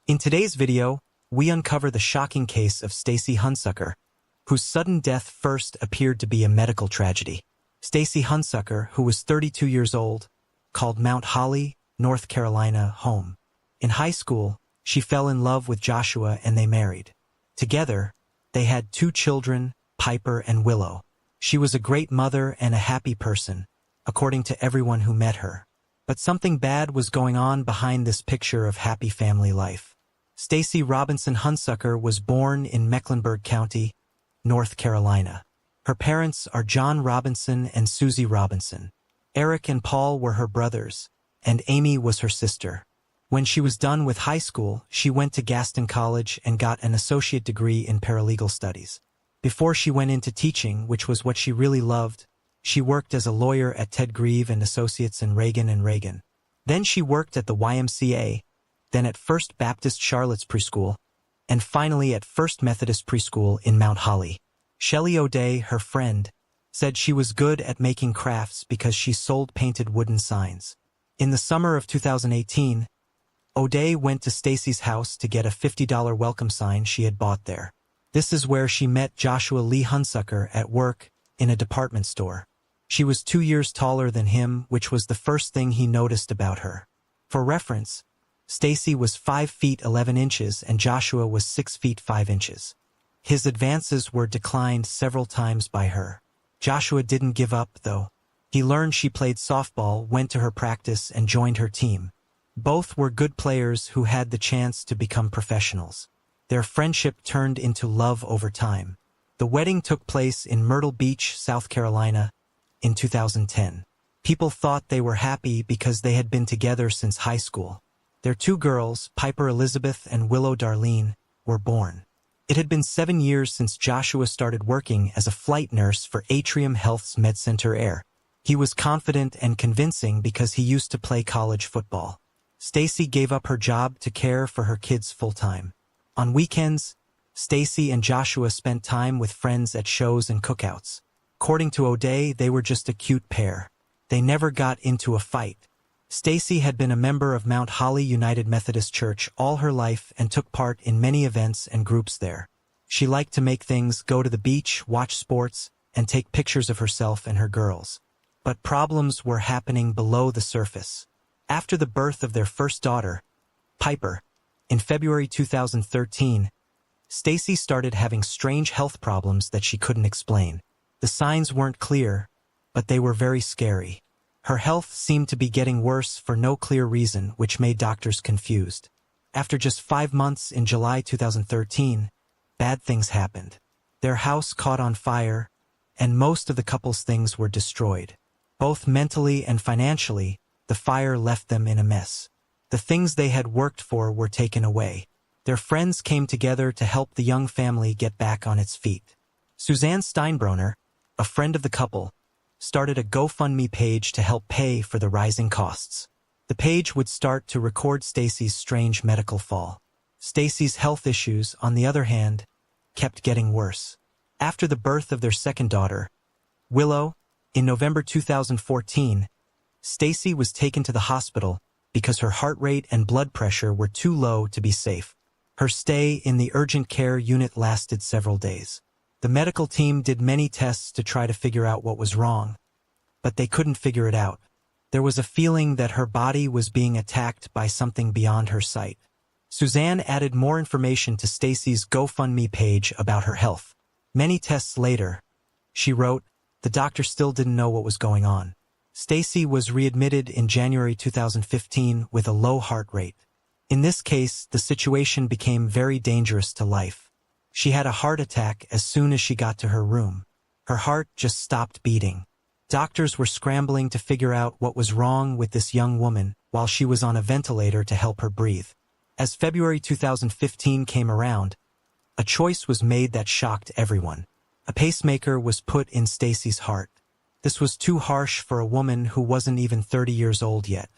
In today's video, we uncover the shocking case of Stacy Hunsucker, whose sudden death first appeared to be a medical tragedy. Stacy Hunsucker, who was 32 years old, called Mount Holly, North Carolina, home. In high school, she fell in love with Joshua and they married. Together, they had 2 children, Piper and Willow. She was a great mother and a happy person, according to everyone who met her. But something bad was going on behind this picture of happy family life. Stacy Robinson Hunsucker was born in Mecklenburg County, North Carolina. Her parents are John Robinson and Susie Robinson. Eric and Paul were her brothers, and Amy was her sister. When she was done with high school, she went to Gaston College and got an associate degree in paralegal studies. Before she went into teaching, which was what she really loved, she worked as a lawyer at Ted Grieve and Associates in Reagan and Reagan. Then she worked at the YMCA, then at First Baptist Charlotte's Preschool, and finally at First Methodist Preschool in Mount Holly. Shelley O'Day, her friend, said she was good at making crafts because she sold painted wooden signs. In the summer of 2018, O'Day went to Stacy's house to get a $50 welcome sign she had bought there. This is where she met Joshua Lee Hunsucker at work in a department store. She was 2 years taller than him, which was the first thing he noticed about her. For reference, Stacy was 5 feet 11 inches and Joshua was 6 feet 5 inches. His advances were declined several times by her. Joshua didn't give up, though. He learned she played softball, went to her practice, and joined her team. Both were good players who had the chance to become professionals. Their friendship turned into love over time. The wedding took place in Myrtle Beach, South Carolina, in 2010. People thought they were happy because they had been together since high school. Their 2 girls, Piper Elizabeth and Willow Darlene, were born. It had been 7 years since Joshua started working as a flight nurse for Atrium Health's MedCenter Air. He was confident and convincing because he used to play college football. Stacy gave up her job to care for her kids full-time. On weekends, Stacy and Joshua spent time with friends at shows and cookouts. According to O'Day, they were just a cute pair. They never got into a fight. Stacy had been a member of Mount Holly United Methodist Church all her life and took part in many events and groups there. She liked to make things, go to the beach, watch sports, and take pictures of herself and her girls. But problems were happening below the surface. After the birth of their first daughter, Piper, in February 2013, Stacy started having strange health problems that she couldn't explain. The signs weren't clear, but they were very scary. Her health seemed to be getting worse for no clear reason, which made doctors confused. After just 5 months in July 2013, bad things happened. Their house caught on fire, and most of the couple's things were destroyed. Both mentally and financially, the fire left them in a mess. The things they had worked for were taken away. Their friends came together to help the young family get back on its feet. Suzanne Steinbronner, a friend of the couple, started a GoFundMe page to help pay for the rising costs. The page would start to record Stacy's strange medical fall. Stacy's health issues, on the other hand, kept getting worse. After the birth of their second daughter, Willow, in November 2014, Stacy was taken to the hospital because her heart rate and blood pressure were too low to be safe. Her stay in the urgent care unit lasted several days. The medical team did many tests to try to figure out what was wrong, but they couldn't figure it out. There was a feeling that her body was being attacked by something beyond her sight. Suzanne added more information to Stacy's GoFundMe page about her health. Many tests later, she wrote, the doctor still didn't know what was going on. Stacy was readmitted in January 2015 with a low heart rate. In this case, the situation became very dangerous to life. She had a heart attack as soon as she got to her room. Her heart just stopped beating. Doctors were scrambling to figure out what was wrong with this young woman while she was on a ventilator to help her breathe. As February 2015 came around, a choice was made that shocked everyone. A pacemaker was put in Stacy's heart. This was too harsh for a woman who wasn't even 30 years old yet.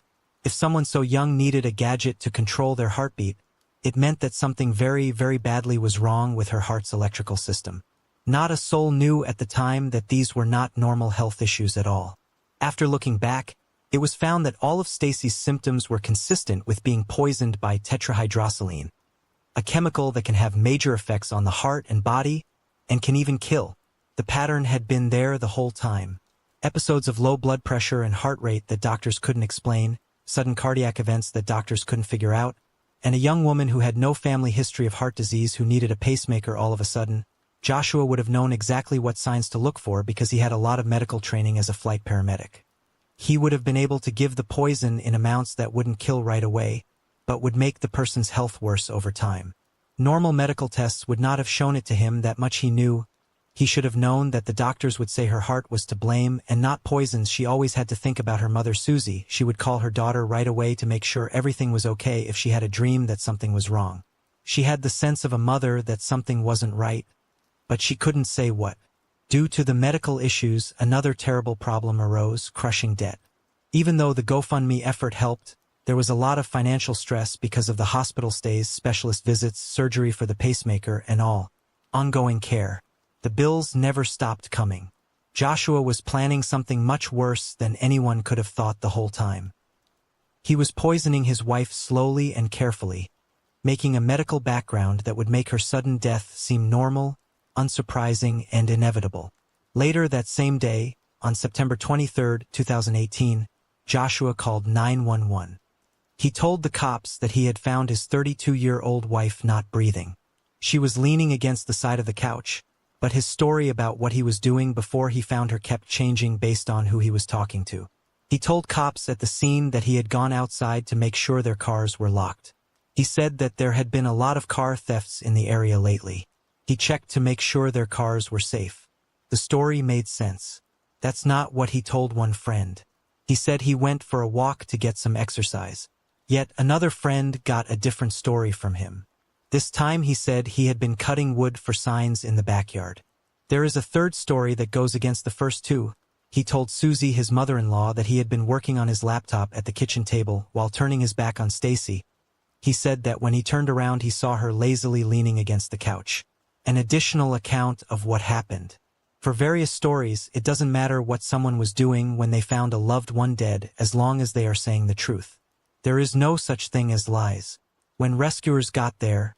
If someone so young needed a gadget to control their heartbeat, it meant that something very, very badly was wrong with her heart's electrical system. Not a soul knew at the time that these were not normal health issues at all. After looking back, it was found that all of Stacy's symptoms were consistent with being poisoned by tetrahydrosaline, a chemical that can have major effects on the heart and body and can even kill. The pattern had been there the whole time. Episodes of low blood pressure and heart rate that doctors couldn't explain, sudden cardiac events that doctors couldn't figure out, and a young woman who had no family history of heart disease who needed a pacemaker all of a sudden. Joshua would have known exactly what signs to look for because he had a lot of medical training as a flight paramedic. He would have been able to give the poison in amounts that wouldn't kill right away, but would make the person's health worse over time. Normal medical tests would not have shown it to him that much. He knew. He should have known that the doctors would say her heart was to blame and not poisons. She always had to think about her mother Susie. She would call her daughter right away to make sure everything was okay if she had a dream that something was wrong. She had the sense of a mother that something wasn't right, but she couldn't say what. Due to the medical issues, another terrible problem arose, crushing debt. Even though the GoFundMe effort helped, there was a lot of financial stress because of the hospital stays, specialist visits, surgery for the pacemaker, and all ongoing care. The bills never stopped coming. Joshua was planning something much worse than anyone could have thought the whole time. He was poisoning his wife slowly and carefully, making a medical background that would make her sudden death seem normal, unsurprising, and inevitable. Later that same day, on September 23, 2018, Joshua called 911. He told the cops that he had found his 32-year-old wife not breathing. She was leaning against the side of the couch, but his story about what he was doing before he found her kept changing based on who he was talking to. He told cops at the scene that he had gone outside to make sure their cars were locked. He said that there had been a lot of car thefts in the area lately. He checked to make sure their cars were safe. The story made sense. That's not what he told one friend. He said he went for a walk to get some exercise. Yet another friend got a different story from him. This time he said he had been cutting wood for signs in the backyard. There is a third story that goes against the first two. He told Susie, his mother-in-law, that he had been working on his laptop at the kitchen table while turning his back on Stacy. He said that when he turned around he saw her lazily leaning against the couch. An additional account of what happened. For various stories, it doesn't matter what someone was doing when they found a loved one dead as long as they are saying the truth. There is no such thing as lies. When rescuers got there,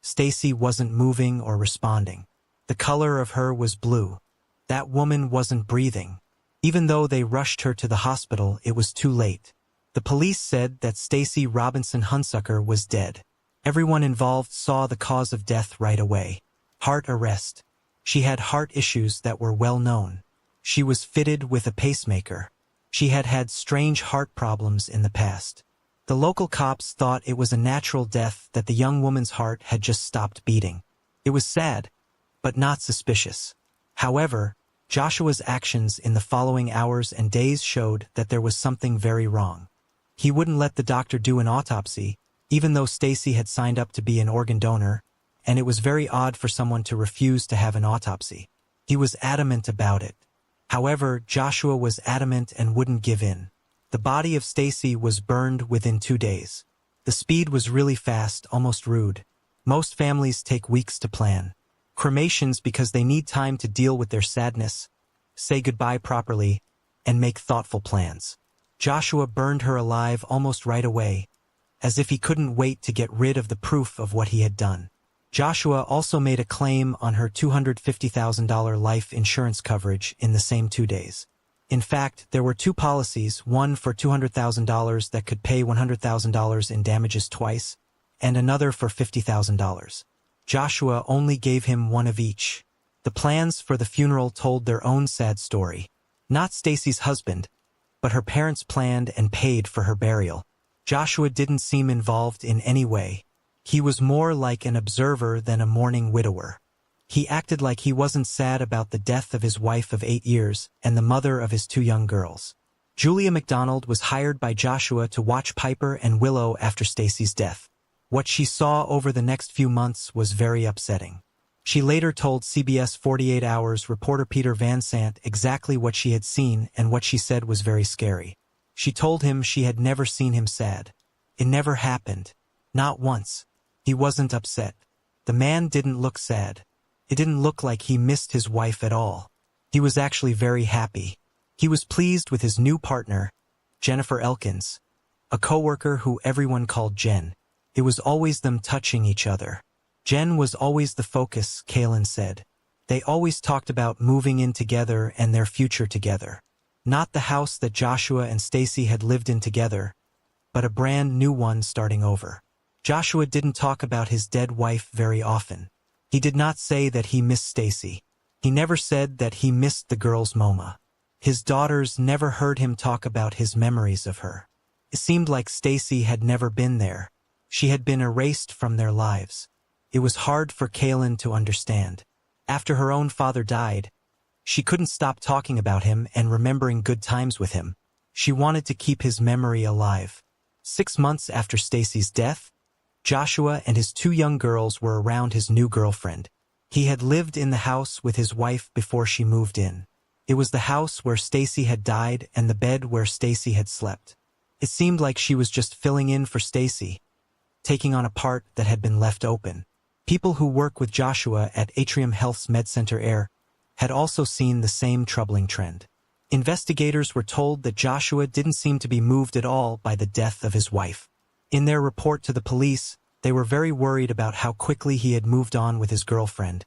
Stacy wasn't moving or responding. The color of her was blue. That woman wasn't breathing. Even though they rushed her to the hospital, it was too late. The police said that Stacy Robinson Hunsucker was dead. Everyone involved saw the cause of death right away. Heart arrest. She had heart issues that were well known. She was fitted with a pacemaker. She had had strange heart problems in the past. The local cops thought it was a natural death, that the young woman's heart had just stopped beating. It was sad, but not suspicious. However, Joshua's actions in the following hours and days showed that there was something very wrong. He wouldn't let the doctor do an autopsy, even though Stacy had signed up to be an organ donor, and it was very odd for someone to refuse to have an autopsy. He was adamant about it. However, Joshua was adamant and wouldn't give in. The body of Stacy was burned within 2 days. The speed was really fast, almost rude. Most families take weeks to plan. Cremations because they need time to deal with their sadness, say goodbye properly, and make thoughtful plans. Joshua burned her alive almost right away, as if he couldn't wait to get rid of the proof of what he had done. Joshua also made a claim on her $250,000 life insurance coverage in the same 2 days. In fact, there were 2 policies, one for $200,000 that could pay $100,000 in damages twice, and another for $50,000. Joshua only gave him one of each. The plans for the funeral told their own sad story. Not Stacy's husband, but her parents planned and paid for her burial. Joshua didn't seem involved in any way. He was more like an observer than a mourning widower. He acted like he wasn't sad about the death of his wife of 8 years and the mother of his 2 young girls. Julia McDonald was hired by Joshua to watch Piper and Willow after Stacy's death. What she saw over the next few months was very upsetting. She later told CBS 48 Hours reporter Peter Van Sant exactly what she had seen, and what she said was very scary. She told him she had never seen him sad. It never happened. Not once. He wasn't upset. The man didn't look sad. It didn't look like he missed his wife at all. He was actually very happy. He was pleased with his new partner, Jennifer Elkins, a coworker who everyone called Jen. It was always them touching each other. Jen was always the focus, Kaylin said. They always talked about moving in together and their future together. Not the house that Joshua and Stacy had lived in together, but a brand new one starting over. Joshua didn't talk about his dead wife very often. He did not say that he missed Stacy. He never said that he missed the girl's MoMA. His daughters never heard him talk about his memories of her. It seemed like Stacy had never been there. She had been erased from their lives. It was hard for Kaylin to understand. After her own father died, she couldn't stop talking about him and remembering good times with him. She wanted to keep his memory alive. 6 months after Stacy's death, Joshua and his 2 young girls were around his new girlfriend. He had lived in the house with his wife before she moved in. It was the house where Stacy had died and the bed where Stacy had slept. It seemed like she was just filling in for Stacy, taking on a part that had been left open. People who work with Joshua at Atrium Health's MedCenter Air had also seen the same troubling trend. Investigators were told that Joshua didn't seem to be moved at all by the death of his wife. In their report to the police, they were very worried about how quickly he had moved on with his girlfriend,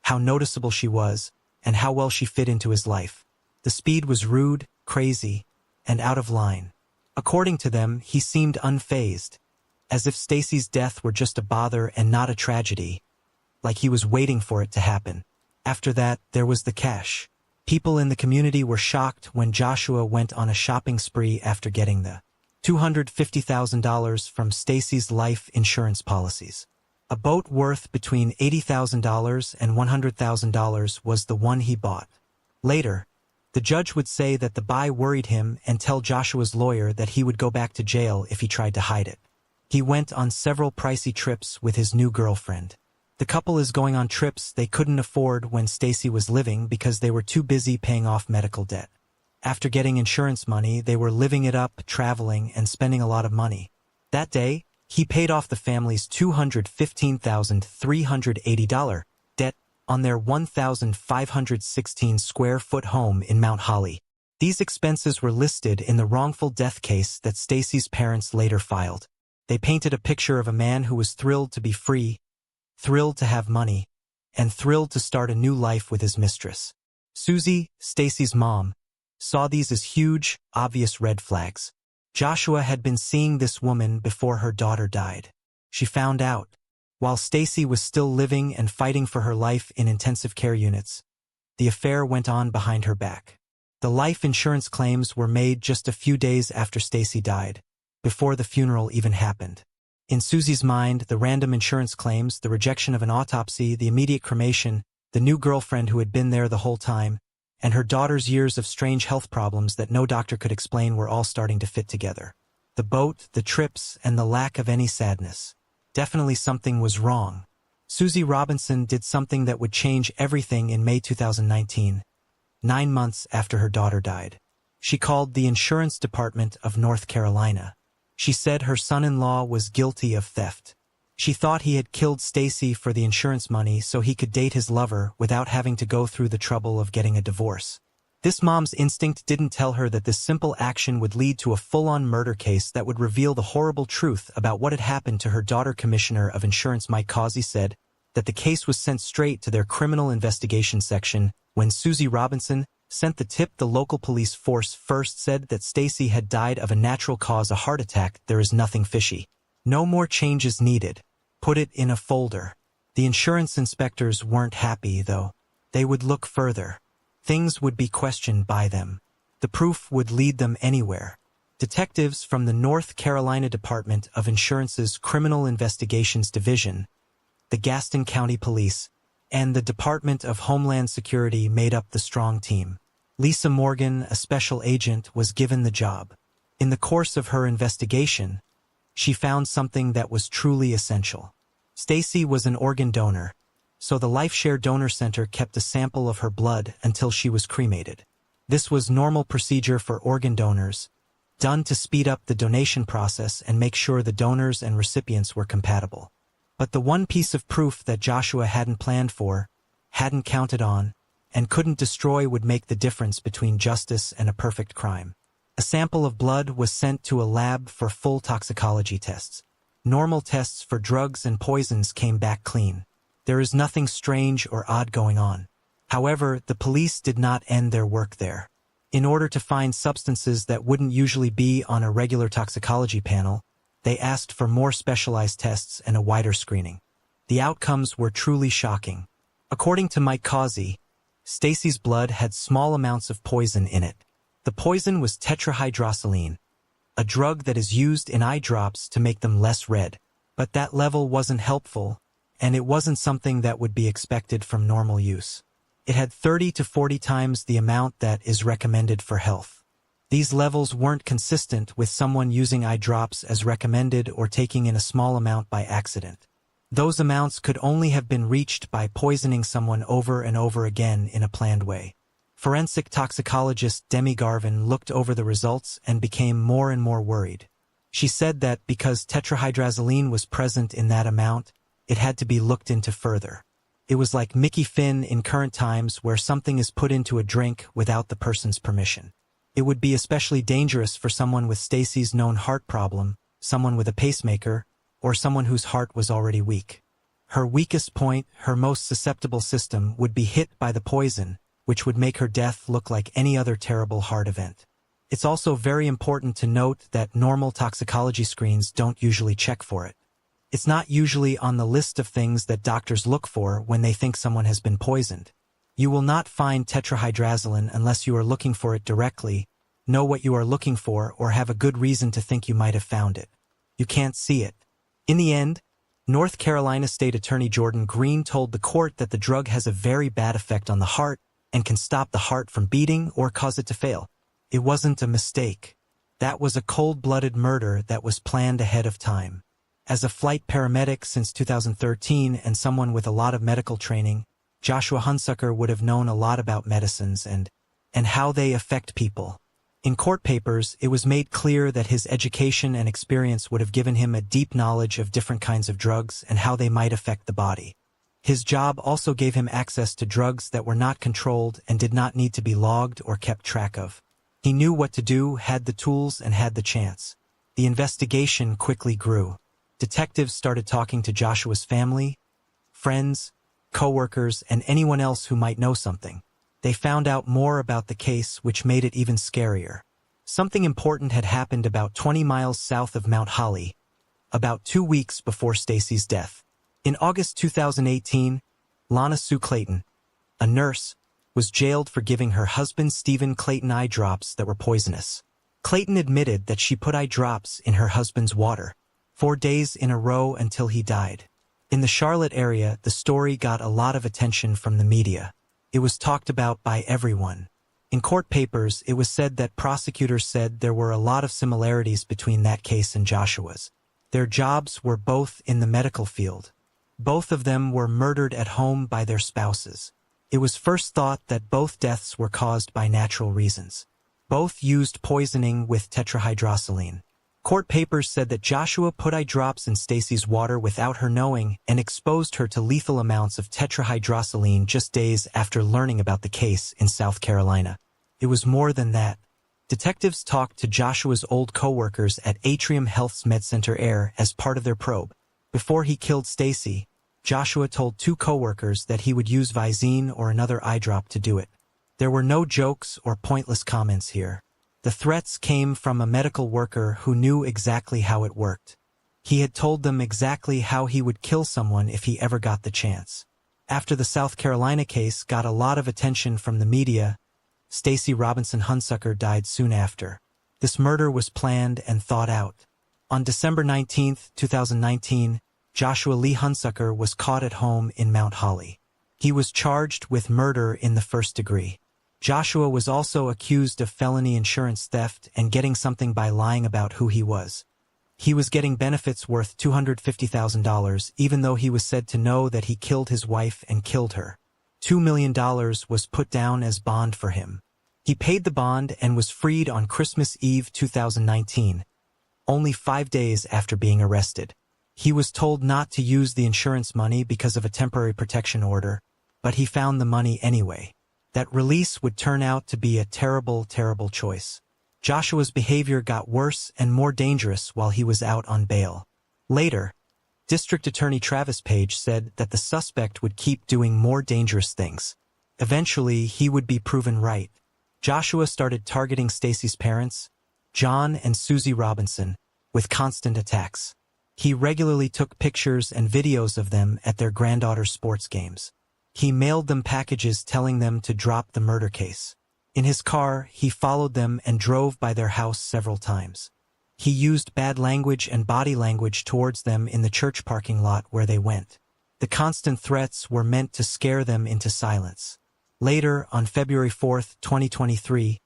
how noticeable she was, and how well she fit into his life. The speed was rude, crazy, and out of line. According to them, he seemed unfazed, as if Stacy's death were just a bother and not a tragedy, like he was waiting for it to happen. After that, there was the cash. People in the community were shocked when Joshua went on a shopping spree after getting the $250,000 from Stacy's life insurance policies. A boat worth between $80,000 and $100,000 was the one he bought. Later, the judge would say that the buy worried him and tell Joshua's lawyer that he would go back to jail if he tried to hide it. He went on several pricey trips with his new girlfriend. The couple is going on trips they couldn't afford when Stacy was living because they were too busy paying off medical debt. After getting insurance money, they were living it up, traveling, and spending a lot of money. That day, he paid off the family's $215,380 debt on their 1,516-square-foot home in Mount Holly. These expenses were listed in the wrongful death case that Stacy's parents later filed. They painted a picture of a man who was thrilled to be free, thrilled to have money, and thrilled to start a new life with his mistress. Susie, Stacy's mom, saw these as huge, obvious red flags. Joshua had been seeing this woman before her daughter died. She found out, while Stacy was still living and fighting for her life in intensive care units, the affair went on behind her back. The life insurance claims were made just a few days after Stacy died, before the funeral even happened. In Susie's mind, the random insurance claims, the rejection of an autopsy, the immediate cremation, the new girlfriend who had been there the whole time, and her daughter's years of strange health problems that no doctor could explain were all starting to fit together. The boat, the trips, and the lack of any sadness. Definitely something was wrong. Susie Robinson did something that would change everything in May 2019, 9 months after her daughter died. She called the insurance department of North Carolina. She said her son-in-law was guilty of theft. She thought he had killed Stacy for the insurance money so he could date his lover without having to go through the trouble of getting a divorce. This mom's instinct didn't tell her that this simple action would lead to a full-on murder case that would reveal the horrible truth about what had happened to her daughter. Commissioner of Insurance Mike Causey said that the case was sent straight to their criminal investigation section. When Susie Robinson sent the tip, the local police force first said that Stacy had died of a natural cause, a heart attack. There is nothing fishy. No more changes needed. Put it in a folder. The insurance inspectors weren't happy, though. They would look further. Things would be questioned by them. The proof would lead them anywhere. Detectives from the North Carolina Department of Insurance's Criminal Investigations Division, the Gaston County Police, and the Department of Homeland Security made up the strong team. Lisa Morgan, a special agent, was given the job. In the course of her investigation, she found something that was truly essential. Stacy was an organ donor, so the LifeShare Donor Center kept a sample of her blood until she was cremated. This was normal procedure for organ donors, done to speed up the donation process and make sure the donors and recipients were compatible. But the one piece of proof that Joshua hadn't planned for, hadn't counted on, and couldn't destroy would make the difference between justice and a perfect crime. A sample of blood was sent to a lab for full toxicology tests. Normal tests for drugs and poisons came back clean. There is nothing strange or odd going on. However, the police did not end their work there. In order to find substances that wouldn't usually be on a regular toxicology panel, they asked for more specialized tests and a wider screening. The outcomes were truly shocking. According to Mike Causey, Stacy's blood had small amounts of poison in it. The poison was tetrahydrosaline, a drug that is used in eye drops to make them less red. But that level wasn't helpful, and it wasn't something that would be expected from normal use. It had 30 to 40 times the amount that is recommended for health. These levels weren't consistent with someone using eye drops as recommended or taking in a small amount by accident. Those amounts could only have been reached by poisoning someone over and over again in a planned way. Forensic toxicologist Demi Garvin looked over the results and became more and more worried. She said that because tetrahydrosaline was present in that amount, it had to be looked into further. It was like Mickey Finn in current times, where something is put into a drink without the person's permission. It would be especially dangerous for someone with Stacy's known heart problem, someone with a pacemaker, or someone whose heart was already weak. Her weakest point, her most susceptible system, would be hit by the poison, which would make her death look like any other terrible heart event. It's also very important to note that normal toxicology screens don't usually check for it. It's not usually on the list of things that doctors look for when they think someone has been poisoned. You will not find tetrahydrosaline unless you are looking for it directly, know what you are looking for, or have a good reason to think you might have found it. You can't see it. In the end, North Carolina State Attorney Jordan Green told the court that the drug has a very bad effect on the heart and can stop the heart from beating or cause it to fail. It wasn't a mistake. That was a cold-blooded murder that was planned ahead of time. As a flight paramedic since 2013 and someone with a lot of medical training, Joshua Hunsucker would have known a lot about medicines and how they affect people. In court papers, it was made clear that his education and experience would have given him a deep knowledge of different kinds of drugs and how they might affect the body. His job also gave him access to drugs that were not controlled and did not need to be logged or kept track of. He knew what to do, had the tools, and had the chance. The investigation quickly grew. Detectives started talking to Joshua's family, friends, co-workers, and anyone else who might know something. They found out more about the case, which made it even scarier. Something important had happened about 20 miles south of Mount Holly, about 2 weeks before Stacy's death. In August 2018, Lana Sue Clayton, a nurse, was jailed for giving her husband Stephen Clayton eye drops that were poisonous. Clayton admitted that she put eye drops in her husband's water 4 days in a row until he died. In the Charlotte area, the story got a lot of attention from the media. It was talked about by everyone. In court papers, it was said that prosecutors said there were a lot of similarities between that case and Joshua's. Their jobs were both in the medical field. Both of them were murdered at home by their spouses. It was first thought that both deaths were caused by natural reasons. Both used poisoning with tetrahydrosaline. Court papers said that Joshua put eye drops in Stacy's water without her knowing and exposed her to lethal amounts of tetrahydrosaline just days after learning about the case in South Carolina. It was more than that. Detectives talked to Joshua's old co-workers at Atrium Health's MedCenter Air as part of their probe. Before he killed Stacy, Joshua told 2 co-workers that he would use Visine or another eye drop to do it. There were no jokes or pointless comments here. The threats came from a medical worker who knew exactly how it worked. He had told them exactly how he would kill someone if he ever got the chance. After the South Carolina case got a lot of attention from the media, Stacy Robinson Hunsucker died soon after. This murder was planned and thought out. On December 19, 2019, Joshua Lee Hunsucker was caught at home in Mount Holly. He was charged with murder in the first degree. Joshua was also accused of felony insurance theft and getting something by lying about who he was. He was getting benefits worth $250,000 even though he was said to know that he killed his wife and killed her. $2 million was put down as bond for him. He paid the bond and was freed on Christmas Eve 2019, only 5 days after being arrested. He was told not to use the insurance money because of a temporary protection order, but he found the money anyway. That release would turn out to be a terrible, terrible choice. Joshua's behavior got worse and more dangerous while he was out on bail. Later, District Attorney Travis Page said that the suspect would keep doing more dangerous things. Eventually, he would be proven right. Joshua started targeting Stacy's parents, John and Susie Robinson, with constant attacks. He regularly took pictures and videos of them at their granddaughter's sports games. He mailed them packages telling them to drop the murder case. In his car, he followed them and drove by their house several times. He used bad language and body language towards them in the church parking lot where they went. The constant threats were meant to scare them into silence. Later, on February 4, 2023,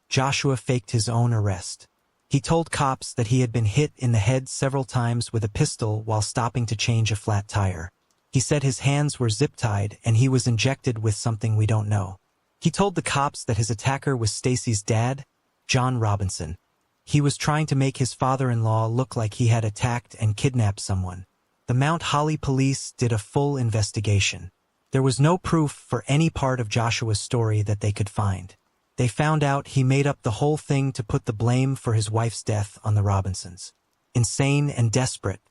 Joshua faked his own arrest. He told cops that he had been hit in the head several times with a pistol while stopping to change a flat tire. He said his hands were zip-tied and he was injected with something we don't know. He told the cops that his attacker was Stacy's dad, John Robinson. He was trying to make his father-in-law look like he had attacked and kidnapped someone. The Mount Holly police did a full investigation. There was no proof for any part of Joshua's story that they could find. They found out he made up the whole thing to put the blame for his wife's death on the Robinsons. Insane and desperate,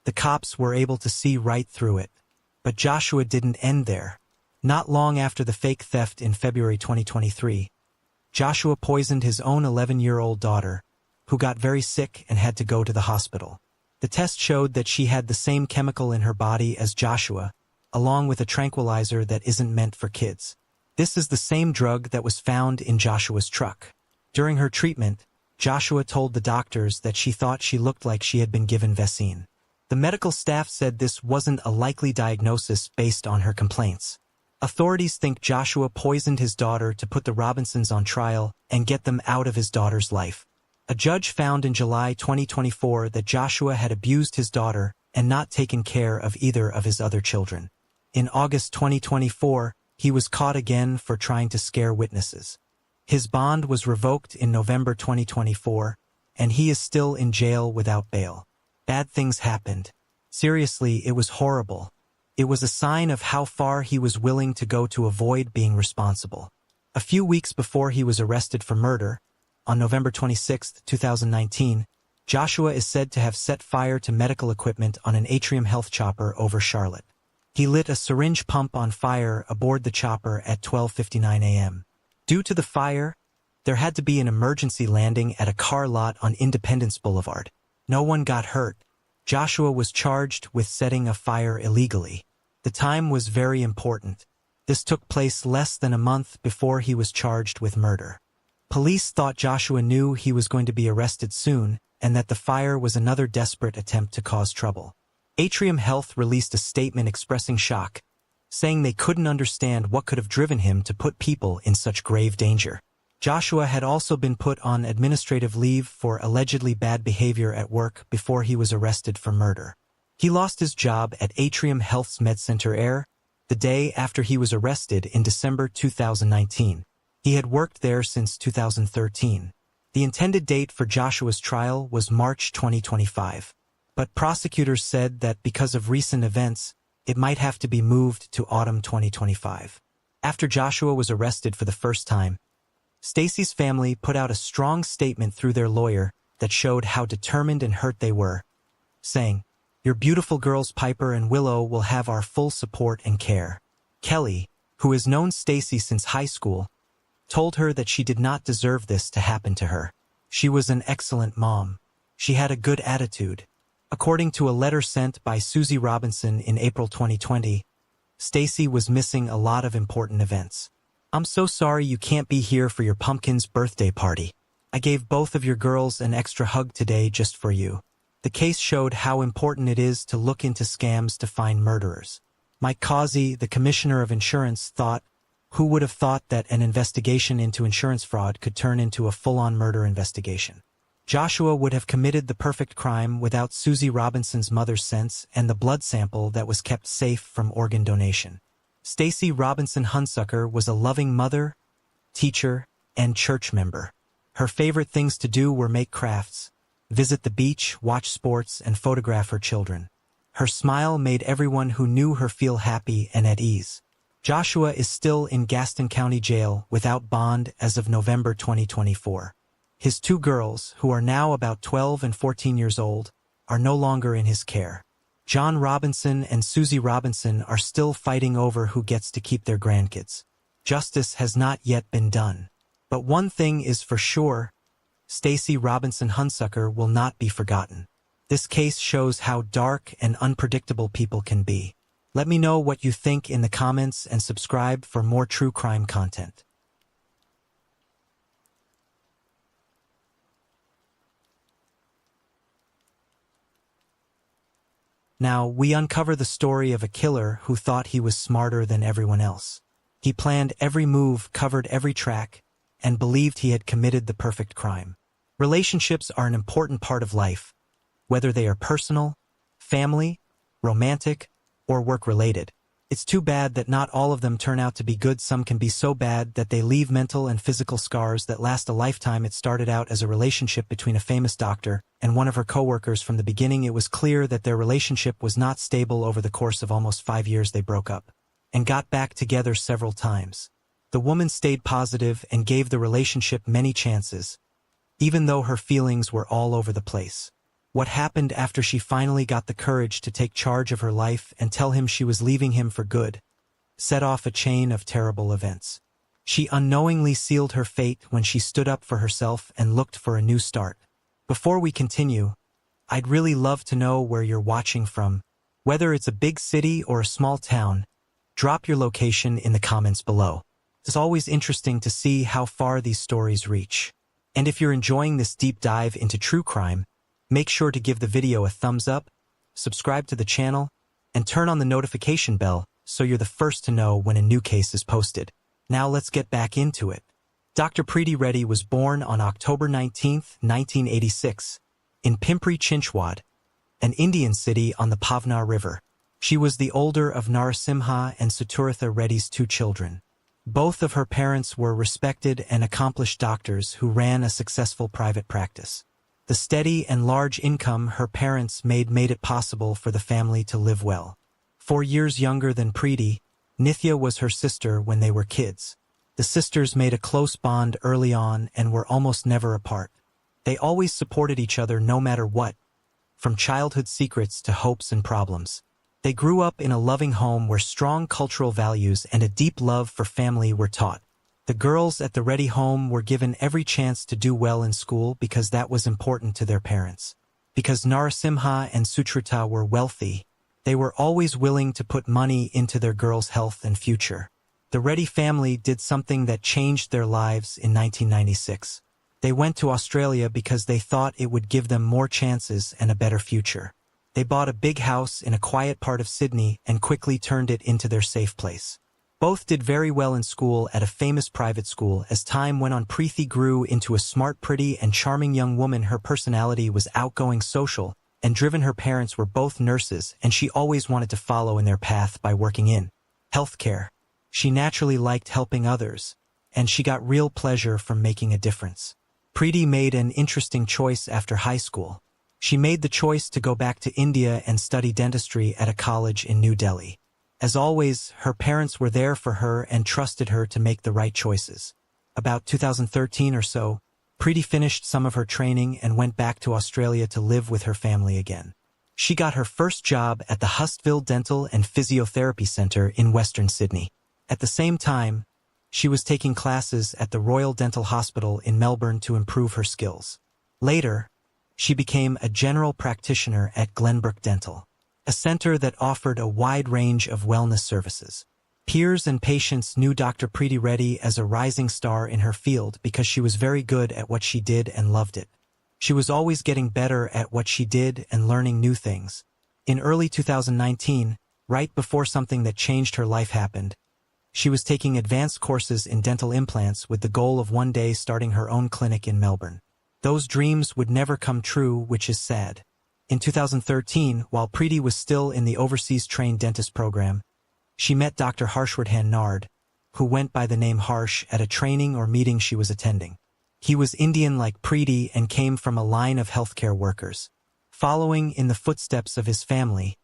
the cops were able to see right through it. But Joshua didn't end there. Not long after the fake theft in February 2023, Joshua poisoned his own 11-year-old daughter, who got very sick and had to go to the hospital. The test showed that she had the same chemical in her body as Joshua, along with a tranquilizer that isn't meant for kids. This is the same drug that was found in Joshua's truck. During her treatment, Joshua told the doctors that she thought she looked like she had been given Visine. The medical staff said this wasn't a likely diagnosis based on her complaints. Authorities think Joshua poisoned his daughter to put the Robinsons on trial and get them out of his daughter's life. A judge found in July 2024 that Joshua had abused his daughter and not taken care of either of his other children. In August 2024, he was caught again for trying to scare witnesses. His bond was revoked in November 2024, and he is still in jail without bail. Bad things happened. Seriously, it was horrible. It was a sign of how far he was willing to go to avoid being responsible. A few weeks before he was arrested for murder, on November 26, 2019, Joshua is said to have set fire to medical equipment on an Atrium Health chopper over Charlotte. He lit a syringe pump on fire aboard the chopper at 12:59 a.m. Due to the fire, there had to be an emergency landing at a car lot on Independence Boulevard. No one got hurt. Joshua was charged with setting a fire illegally. The time was very important. This took place less than a month before he was charged with murder. Police thought Joshua knew he was going to be arrested soon and that the fire was another desperate attempt to cause trouble. Atrium Health released a statement expressing shock, saying they couldn't understand what could have driven him to put people in such grave danger. Joshua had also been put on administrative leave for allegedly bad behavior at work before he was arrested for murder. He lost his job at Atrium Health's MedCenter Air the day after he was arrested in December 2019. He had worked there since 2013. The intended date for Joshua's trial was March 2025, but prosecutors said that because of recent events, it might have to be moved to autumn 2025. After Joshua was arrested for the first time, Stacy's family put out a strong statement through their lawyer that showed how determined and hurt they were, saying, "Your beautiful girls Piper and Willow will have our full support and care." Kelly, who has known Stacy since high school, told her that she did not deserve this to happen to her. She was an excellent mom. She had a good attitude. According to a letter sent by Susie Robinson in April 2020, Stacy was missing a lot of important events. "I'm so sorry you can't be here for your pumpkin's birthday party. I gave both of your girls an extra hug today just for you." The case showed how important it is to look into scams to find murderers. Mike Causey, the commissioner of insurance, thought, "Who would have thought that an investigation into insurance fraud could turn into a full-on murder investigation?" Joshua would have committed the perfect crime without Susie Robinson's mother's sense and the blood sample that was kept safe from organ donation. Stacy Robinson Hunsucker was a loving mother, teacher, and church member. Her favorite things to do were make crafts, visit the beach, watch sports, and photograph her children. Her smile made everyone who knew her feel happy and at ease. Joshua is still in Gaston County Jail without bond as of November 2024. His two girls, who are now about 12 and 14 years old, are no longer in his care. John Robinson and Susie Robinson are still fighting over who gets to keep their grandkids. Justice has not yet been done. But one thing is for sure, Stacy Robinson Hunsucker will not be forgotten. This case shows how dark and unpredictable people can be. Let me know what you think in the comments and subscribe for more true crime content. Now, we uncover the story of a killer who thought he was smarter than everyone else. He planned every move, covered every track, and believed he had committed the perfect crime. Relationships are an important part of life, whether they are personal, family, romantic, or work-related. It's too bad that not all of them turn out to be good. Some can be so bad that they leave mental and physical scars that last a lifetime. It started out as a relationship between a famous doctor and one of her coworkers. From the beginning, it was clear that their relationship was not stable. Over the course of almost 5 years, they broke up and got back together several times. The woman stayed positive and gave the relationship many chances, even though her feelings were all over the place. What happened after she finally got the courage to take charge of her life and tell him she was leaving him for good set off a chain of terrible events. She unknowingly sealed her fate when she stood up for herself and looked for a new start. Before we continue, I'd really love to know where you're watching from. Whether it's a big city or a small town, drop your location in the comments below. It's always interesting to see how far these stories reach. And if you're enjoying this deep dive into true crime, make sure to give the video a thumbs up, subscribe to the channel, and turn on the notification bell so you're the first to know when a new case is posted. Now let's get back into it. Dr. Preeti Reddy was born on October 19, 1986, in Pimpri Chinchwad, an Indian city on the Pavnar River. She was the older of Narasimha and Suturatha Reddy's two children. Both of her parents were respected and accomplished doctors who ran a successful private practice. The steady and large income her parents made it possible for the family to live well. 4 years younger than Preeti, Nithya was her sister when they were kids. The sisters made a close bond early on and were almost never apart. They always supported each other no matter what, from childhood secrets to hopes and problems. They grew up in a loving home where strong cultural values and a deep love for family were taught. The girls at the Reddy home were given every chance to do well in school because that was important to their parents. Because Narasimha and Suchrita were wealthy, they were always willing to put money into their girls' health and future. The Reddy family did something that changed their lives in 1996. They went to Australia because they thought it would give them more chances and a better future. They bought a big house in a quiet part of Sydney and quickly turned it into their safe place. Both did very well in school at a famous private school. As time went on, Preeti grew into a smart, pretty, and charming young woman. Her personality was outgoing, social, and driven. Her parents were both nurses, and she always wanted to follow in their path by working in healthcare. She naturally liked helping others, and she got real pleasure from making a difference. Preeti made an interesting choice after high school. She made the choice to go back to India and study dentistry at a college in New Delhi. As always, her parents were there for her and trusted her to make the right choices. About 2013 or so, Preeti finished some of her training and went back to Australia to live with her family again. She got her first job at the Hustville Dental and Physiotherapy Centre in Western Sydney. At the same time, she was taking classes at the Royal Dental Hospital in Melbourne to improve her skills. Later, she became a general practitioner at Glenbrook Dental, a center that offered a wide range of wellness services. Peers and patients knew Dr. Preeti Reddy as a rising star in her field because she was very good at what she did and loved it. She was always getting better at what she did and learning new things. In early 2019, right before something that changed her life happened, she was taking advanced courses in dental implants with the goal of one day starting her own clinic in Melbourne. Those dreams would never come true, which is sad. In 2013, while Preeti was still in the overseas trained dentist program, she met Dr. Harshwardhan Nard, who went by the name Harsh, at a training or meeting she was attending. He was Indian like Preeti and came from a line of healthcare workers. Following in the footsteps of his family,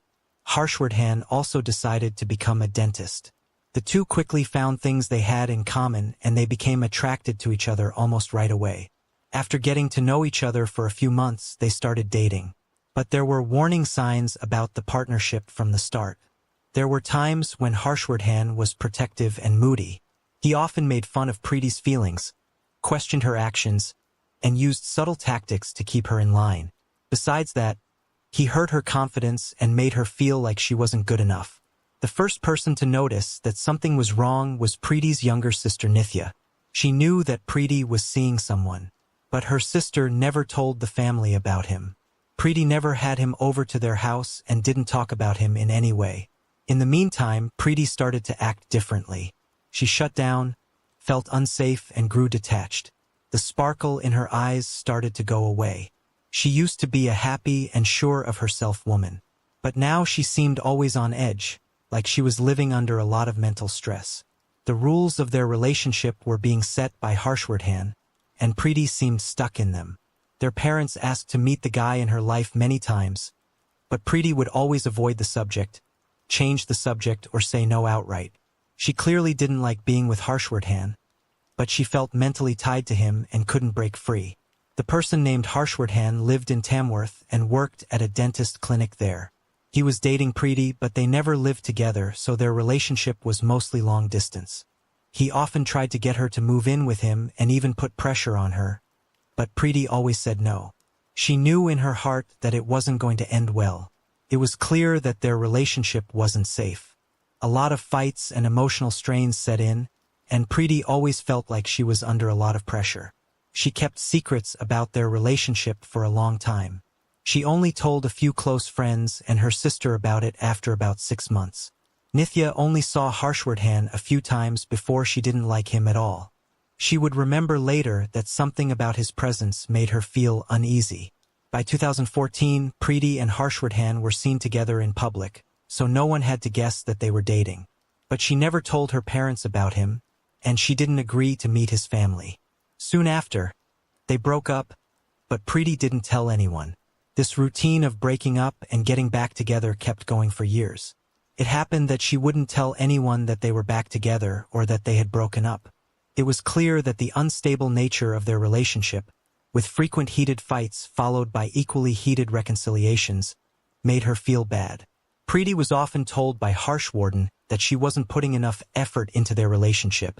Harshwardhan also decided to become a dentist. The two quickly found things they had in common and they became attracted to each other almost right away. After getting to know each other for a few months, they started dating. But there were warning signs about the partnership from the start. There were times when Harshwardhan was protective and moody. He often made fun of Preeti's feelings, questioned her actions, and used subtle tactics to keep her in line. Besides that, he hurt her confidence and made her feel like she wasn't good enough. The first person to notice that something was wrong was Preeti's younger sister Nithya. She knew that Preeti was seeing someone, but her sister never told the family about him. Preeti never had him over to their house and didn't talk about him in any way. In the meantime, Preeti started to act differently. She shut down, felt unsafe, and grew detached. The sparkle in her eyes started to go away. She used to be a happy and sure of herself woman. But now she seemed always on edge, like she was living under a lot of mental stress. The rules of their relationship were being set by Harshwardhan, and Preeti seemed stuck in them. Their parents asked to meet the guy in her life many times, but Preeti would always avoid the subject, change the subject, or say no outright. She clearly didn't like being with Harshwardhan, but she felt mentally tied to him and couldn't break free. The person named Harshwardhan lived in Tamworth and worked at a dentist clinic there. He was dating Preeti, but they never lived together, so their relationship was mostly long distance. He often tried to get her to move in with him and even put pressure on her, but Preeti always said no. She knew in her heart that it wasn't going to end well. It was clear that their relationship wasn't safe. A lot of fights and emotional strains set in, and Preeti always felt like she was under a lot of pressure. She kept secrets about their relationship for a long time. She only told a few close friends and her sister about it after about 6 months. Nithya only saw Harshwardhan a few times before she didn't like him at all. She would remember later that something about his presence made her feel uneasy. By 2014, Preeti and Harshwardhan were seen together in public, so no one had to guess that they were dating. But she never told her parents about him, and she didn't agree to meet his family. Soon after, they broke up, but Preeti didn't tell anyone. This routine of breaking up and getting back together kept going for years. It happened that she wouldn't tell anyone that they were back together or that they had broken up. It was clear that the unstable nature of their relationship, with frequent heated fights followed by equally heated reconciliations, made her feel bad. Preeti was often told by Harshvardhan that she wasn't putting enough effort into their relationship,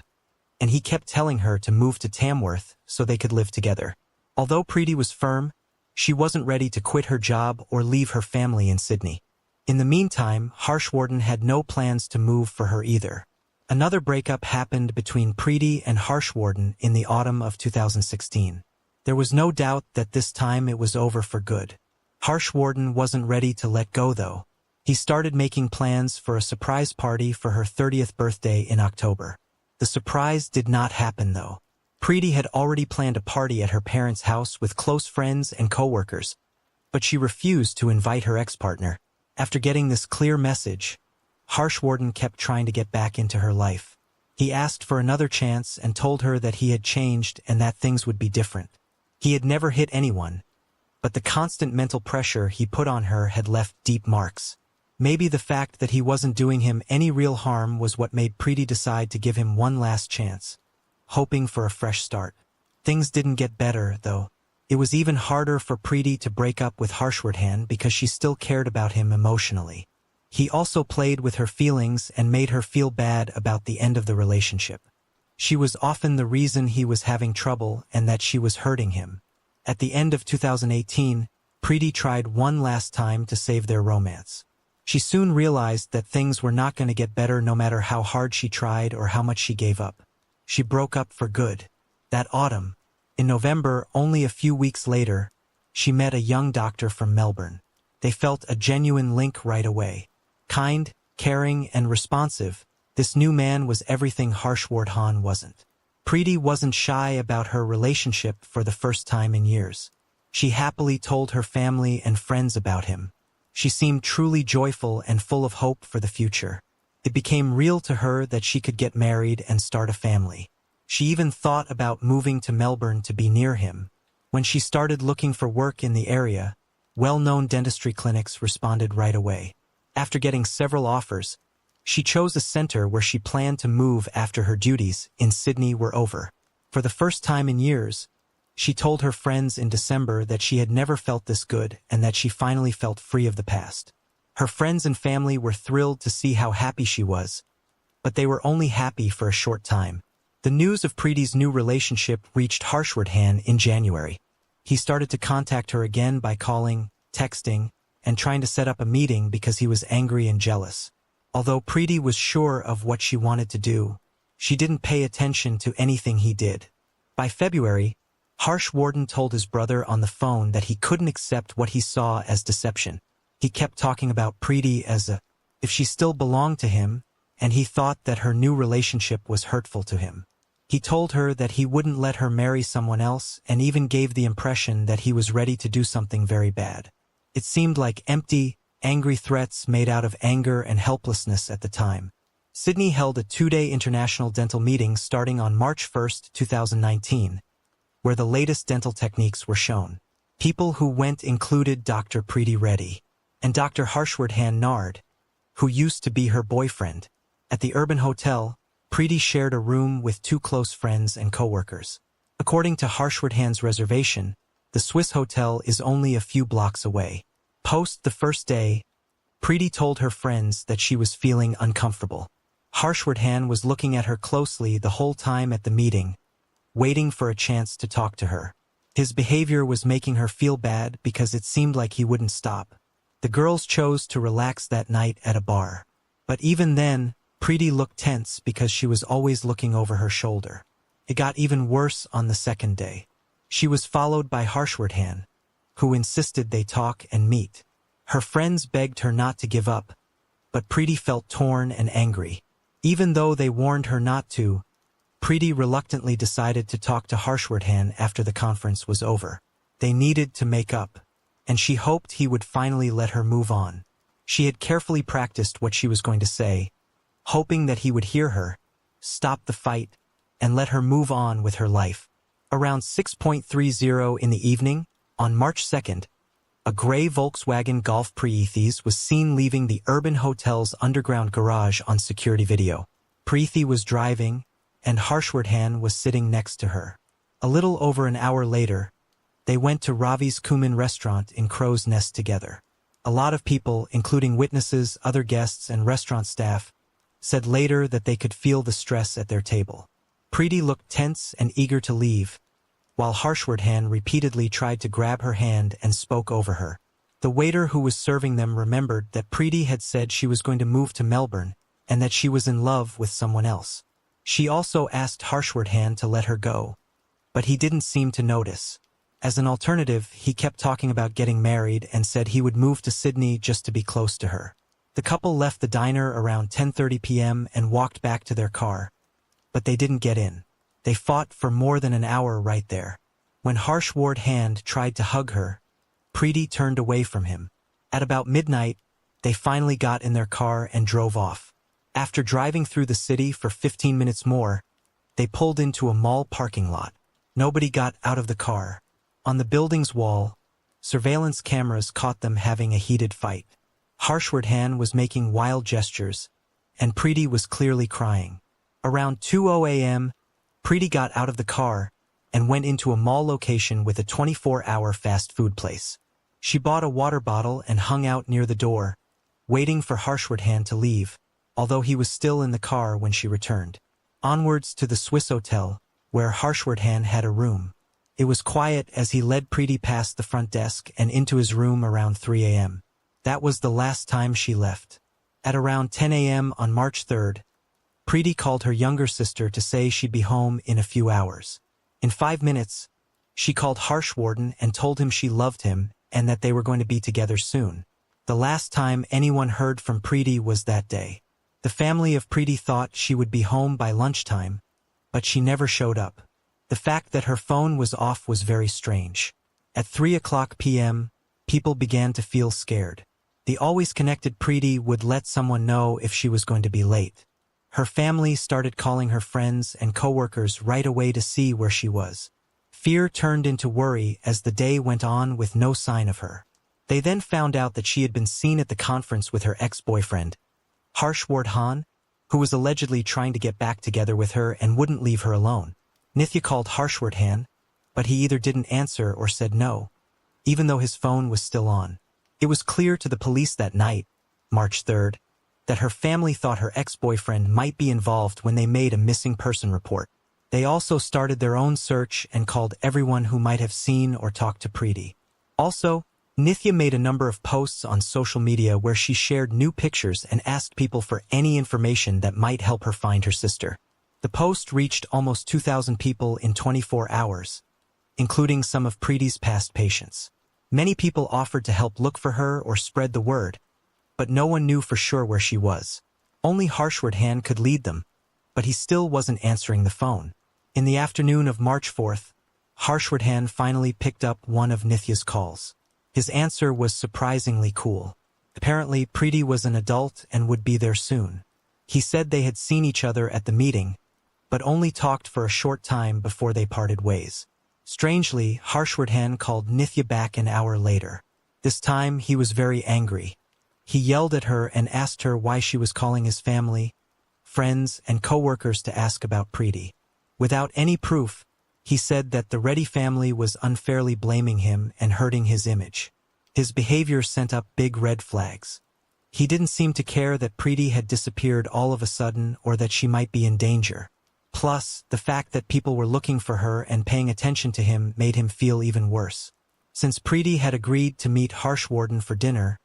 and he kept telling her to move to Tamworth so they could live together. Although Preeti was firm, she wasn't ready to quit her job or leave her family in Sydney. In the meantime, Harshvardhan had no plans to move for her either. Another breakup happened between Preeti and Harshvardhan in the autumn of 2016. There was no doubt that this time it was over for good. Harshvardhan wasn't ready to let go though. He started making plans for a surprise party for her 30th birthday in October. The surprise did not happen though. Preeti had already planned a party at her parents' house with close friends and co-workers, but she refused to invite her ex-partner. After getting this clear message, Harshvardhan kept trying to get back into her life. He asked for another chance and told her that he had changed and that things would be different. He had never hit anyone, but the constant mental pressure he put on her had left deep marks. Maybe the fact that he wasn't doing him any real harm was what made Preeti decide to give him one last chance, hoping for a fresh start. Things didn't get better, though. It was even harder for Preeti to break up with Harshvardhan because she still cared about him emotionally. He also played with her feelings and made her feel bad about the end of the relationship. She was often the reason he was having trouble and that she was hurting him. At the end of 2018, Preeti tried one last time to save their romance. She soon realized that things were not going to get better no matter how hard she tried or how much she gave up. She broke up for good. That autumn, in November, only a few weeks later, she met a young doctor from Melbourne. They felt a genuine link right away. Kind, caring, and responsive, this new man was everything Harshvardhan wasn't. Preeti wasn't shy about her relationship for the first time in years. She happily told her family and friends about him. She seemed truly joyful and full of hope for the future. It became real to her that she could get married and start a family. She even thought about moving to Melbourne to be near him. When she started looking for work in the area, well-known dentistry clinics responded right away. After getting several offers, she chose a center where she planned to move after her duties in Sydney were over. For the first time in years, she told her friends in December that she had never felt this good and that she finally felt free of the past. Her friends and family were thrilled to see how happy she was, but they were only happy for a short time. The news of Preeti's new relationship reached Harshvardhan in January. He started to contact her again by calling, texting, and trying to set up a meeting because he was angry and jealous. Although Preeti was sure of what she wanted to do, she didn't pay attention to anything he did. By February, Harshvardhan told his brother on the phone that he couldn't accept what he saw as deception. He kept talking about Preeti as if she still belonged to him, and he thought that her new relationship was hurtful to him. He told her that he wouldn't let her marry someone else and even gave the impression that he was ready to do something very bad. It seemed like empty, angry threats made out of anger and helplessness at the time. Sydney held a 2-day international dental meeting starting on March 1, 2019, where the latest dental techniques were shown. People who went included Dr. Preeti Reddy and Dr. Harshvardhan Nard, who used to be her boyfriend. At the Urban Hotel, Preeti shared a room with 2 close friends and co-workers. According to Harshvardhan's reservation, the Swiss hotel is only a few blocks away. Post the first day, Preeti told her friends that she was feeling uncomfortable. Harshvardhan was looking at her closely the whole time at the meeting, waiting for a chance to talk to her. His behavior was making her feel bad because it seemed like he wouldn't stop. The girls chose to relax that night at a bar. But even then, Preeti looked tense because she was always looking over her shoulder. It got even worse on the second day. She was followed by Harshvardhan, who insisted they talk and meet. Her friends begged her not to give up, but Preeti felt torn and angry. Even though they warned her not to, Preeti reluctantly decided to talk to Harshvardhan after the conference was over. They needed to make up, and she hoped he would finally let her move on. She had carefully practiced what she was going to say, hoping that he would hear her, stop the fight, and let her move on with her life. Around 6:30 in the evening, on March 2nd, A gray Volkswagen Golf Preethes was seen leaving the Urban Hotel's underground garage on security video. Preethi was driving, and Harshvardhan was sitting next to her. A little over an hour later, they went to Ravi's Kumin restaurant in Crow's Nest together. A lot of people, including witnesses, other guests, and restaurant staff, said later that they could feel the stress at their table. Preeti looked tense and eager to leave, while Harshvardhan repeatedly tried to grab her hand and spoke over her. The waiter who was serving them remembered that Preeti had said she was going to move to Melbourne and that she was in love with someone else. She also asked Harshvardhan to let her go, but he didn't seem to notice. As an alternative, he kept talking about getting married and said he would move to Sydney just to be close to her. The couple left the diner around 10:30 p.m. and walked back to their car, but they didn't get in. They fought for more than an hour right there. When Harshvardhan tried to hug her, Preeti turned away from him. At about midnight, they finally got in their car and drove off. After driving through the city for 15 minutes more, they pulled into a mall parking lot. Nobody got out of the car. On the building's wall, surveillance cameras caught them having a heated fight. Harshvardhan was making wild gestures, and Preeti was clearly crying. Around 2:00 a.m., Preeti got out of the car and went into a mall location with a 24-hour fast food place. She bought a water bottle and hung out near the door, waiting for Harshvardhan to leave, although he was still in the car when she returned. Onwards to the Swiss hotel, where Harshvardhan had a room. It was quiet as he led Preeti past the front desk and into his room around 3 a.m. That was the last time she left. At around 10 a.m. on March 3rd, Preeti called her younger sister to say she'd be home in a few hours. In 5 minutes, she called Harshvardhan and told him she loved him and that they were going to be together soon. The last time anyone heard from Preeti was that day. The family of Preeti thought she would be home by lunchtime, but she never showed up. The fact that her phone was off was very strange. At 3:00 p.m., people began to feel scared. The always connected Preeti would let someone know if she was going to be late. Her family started calling her friends and coworkers right away to see where she was. Fear turned into worry as the day went on with no sign of her. They then found out that she had been seen at the conference with her ex-boyfriend, Harshvardhan, who was allegedly trying to get back together with her and wouldn't leave her alone. Nithya called Harshvardhan, but he either didn't answer or said no, even though his phone was still on. It was clear to the police that night, March 3rd, that her family thought her ex-boyfriend might be involved when they made a missing person report. They also started their own search and called everyone who might have seen or talked to Preeti. Also, Nithya made a number of posts on social media where she shared new pictures and asked people for any information that might help her find her sister. The post reached almost 2,000 people in 24 hours, including some of Preeti's past patients. Many people offered to help look for her or spread the word, but no one knew for sure where she was. Only Harshvardhan could lead them, but he still wasn't answering the phone. In the afternoon of March 4th, Harshvardhan finally picked up one of Nithya's calls. His answer was surprisingly cool. Apparently, Preeti was an adult and would be there soon. He said they had seen each other at the meeting, but only talked for a short time before they parted ways. Strangely, Harshvardhan called Nithya back an hour later. This time, he was very angry. He yelled at her and asked her why she was calling his family, friends, and co-workers to ask about Preeti. Without any proof, he said that the Reddy family was unfairly blaming him and hurting his image. His behavior sent up big red flags. He didn't seem to care that Preeti had disappeared all of a sudden or that she might be in danger. Plus, the fact that people were looking for her and paying attention to him made him feel even worse. Since Preeti had agreed to meet Harshvardhan for dinner,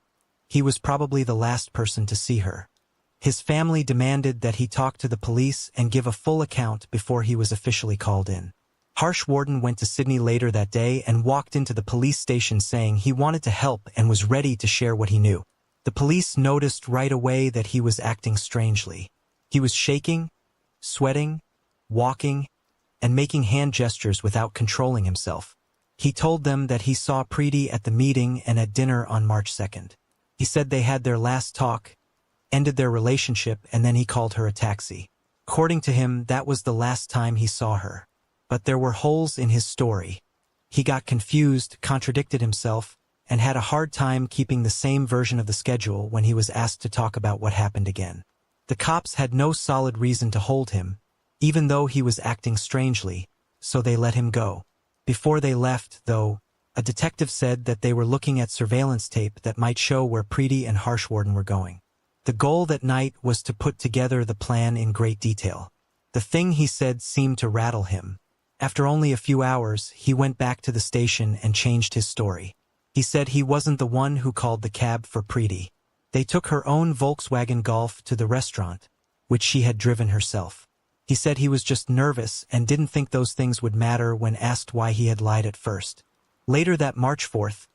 he was probably the last person to see her. His family demanded that he talk to the police and give a full account before he was officially called in. Harshvardhan went to Sydney later that day and walked into the police station saying he wanted to help and was ready to share what he knew. The police noticed right away that he was acting strangely. He was shaking, sweating, walking, and making hand gestures without controlling himself. He told them that he saw Preeti at the meeting and at dinner on March 2nd. He said they had their last talk, ended their relationship, and then he called her a taxi. According to him, that was the last time he saw her. But there were holes in his story. He got confused, contradicted himself, and had a hard time keeping the same version of the schedule when he was asked to talk about what happened again. The cops had no solid reason to hold him, even though he was acting strangely, so they let him go. Before they left, though, a detective said that they were looking at surveillance tape that might show where Preety and Harshwarden were going. The goal that night was to put together the plan in great detail. The thing he said seemed to rattle him. After only a few hours, he went back to the station and changed his story. He said he wasn't the one who called the cab for Preety. They took her own Volkswagen Golf to the restaurant, which she had driven herself. He said he was just nervous and didn't think those things would matter when asked why he had lied at first. Later that March 4th,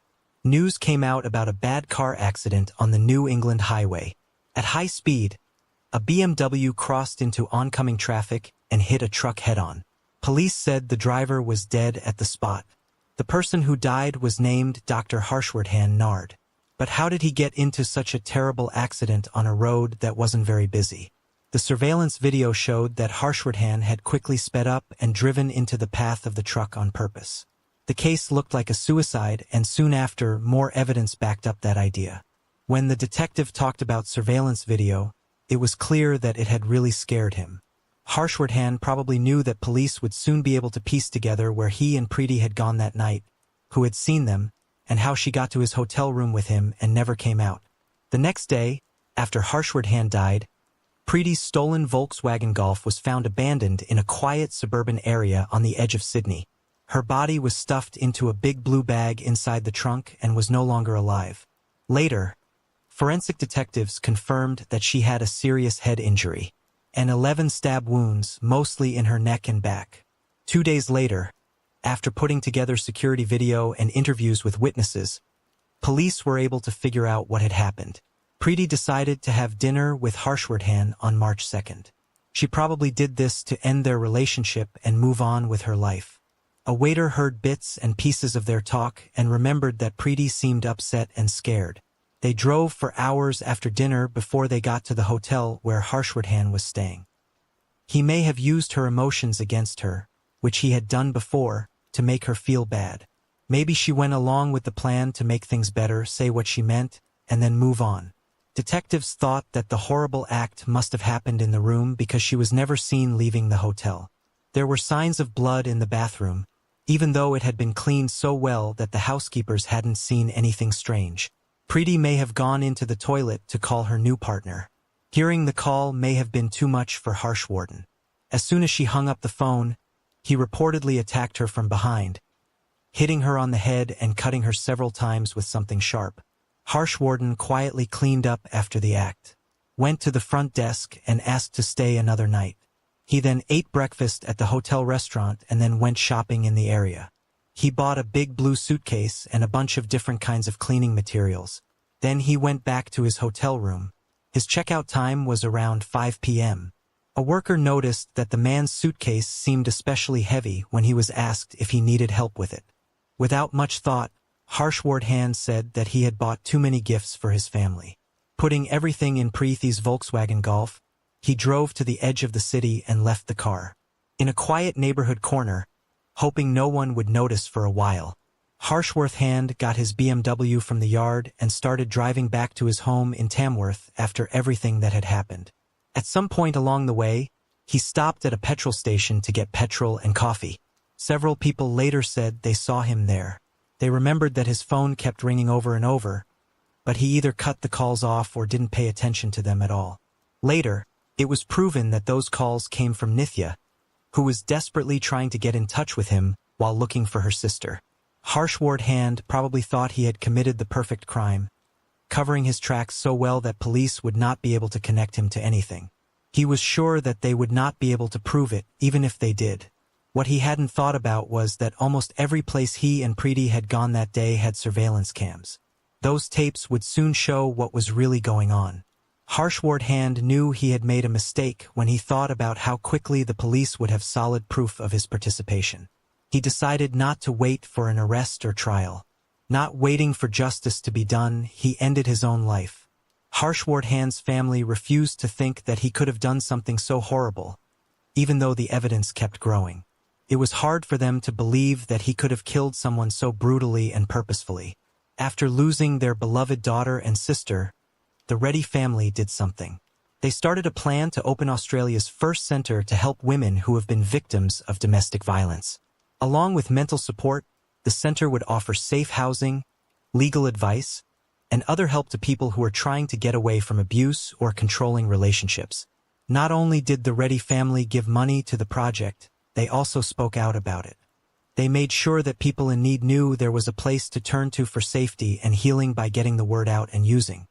news came out about a bad car accident on the New England highway. At high speed, a BMW crossed into oncoming traffic and hit a truck head-on. Police said the driver was dead at the spot. The person who died was named Dr. Harshwarden Nard. But how did he get into such a terrible accident on a road that wasn't very busy? The surveillance video showed that Harshwarden had quickly sped up and driven into the path of the truck on purpose. The case looked like a suicide, and soon after, more evidence backed up that idea. When the detective talked about surveillance video, it was clear that it had really scared him. Harshwarden probably knew that police would soon be able to piece together where he and Preety had gone that night, who had seen them, and how she got to his hotel room with him and never came out. The next day, after Harshwarden died, Preety's stolen Volkswagen Golf was found abandoned in a quiet suburban area on the edge of Sydney. Her body was stuffed into a big blue bag inside the trunk and was no longer alive. Later, forensic detectives confirmed that she had a serious head injury and 11 stab wounds, mostly in her neck and back. 2 days later, after putting together security video and interviews with witnesses, police were able to figure out what had happened. Preety decided to have dinner with Harshwarden on March 2nd. She probably did this to end their relationship and move on with her life. A waiter heard bits and pieces of their talk and remembered that Preety seemed upset and scared. They drove for hours after dinner before they got to the hotel where Harshwarden was staying. He may have used her emotions against her, which he had done before, to make her feel bad. Maybe she went along with the plan to make things better, say what she meant, and then move on. Detectives thought that the horrible act must have happened in the room because she was never seen leaving the hotel. There were signs of blood in the bathroom, even though it had been cleaned so well that the housekeepers hadn't seen anything strange. Preety may have gone into the toilet to call her new partner. Hearing the call may have been too much for Harshwarden. As soon as she hung up the phone, he reportedly attacked her from behind, hitting her on the head and cutting her several times with something sharp. Harshwarden quietly cleaned up after the act, went to the front desk and asked to stay another night. He then ate breakfast at the hotel restaurant and then went shopping in the area. He bought a big blue suitcase and a bunch of different kinds of cleaning materials. Then he went back to his hotel room. His checkout time was around 5 p.m. A worker noticed that the man's suitcase seemed especially heavy when he was asked if he needed help with it. Without much thought, Harshwarden said that he had bought too many gifts for his family. Putting everything in Preethy's Volkswagen Golf, he drove to the edge of the city and left the car. In a quiet neighborhood corner, hoping no one would notice for a while, Harshwarden got his BMW from the yard and started driving back to his home in Tamworth after everything that had happened. At some point along the way, he stopped at a petrol station to get petrol and coffee. Several people later said they saw him there. They remembered that his phone kept ringing over and over, but he either cut the calls off or didn't pay attention to them at all. Later, it was proven that those calls came from Nithya, who was desperately trying to get in touch with him while looking for her sister. Harshwarden probably thought he had committed the perfect crime, covering his tracks so well that police would not be able to connect him to anything. He was sure that they would not be able to prove it, even if they did. What he hadn't thought about was that almost every place he and Preety had gone that day had surveillance cams. Those tapes would soon show what was really going on. Harshwarden knew he had made a mistake when he thought about how quickly the police would have solid proof of his participation. He decided not to wait for an arrest or trial. Not waiting for justice to be done, he ended his own life. Harshwarden's family refused to think that he could have done something so horrible, even though the evidence kept growing. It was hard for them to believe that he could have killed someone so brutally and purposefully. After losing their beloved daughter and sister, the Reddy family did something. They started a plan to open Australia's first center to help women who have been victims of domestic violence. Along with mental support, the center would offer safe housing, legal advice, and other help to people who are trying to get away from abuse or controlling relationships. Not only did the Reddy family give money to the project, they also spoke out about it. They made sure that people in need knew there was a place to turn to for safety and healing by getting the word out and using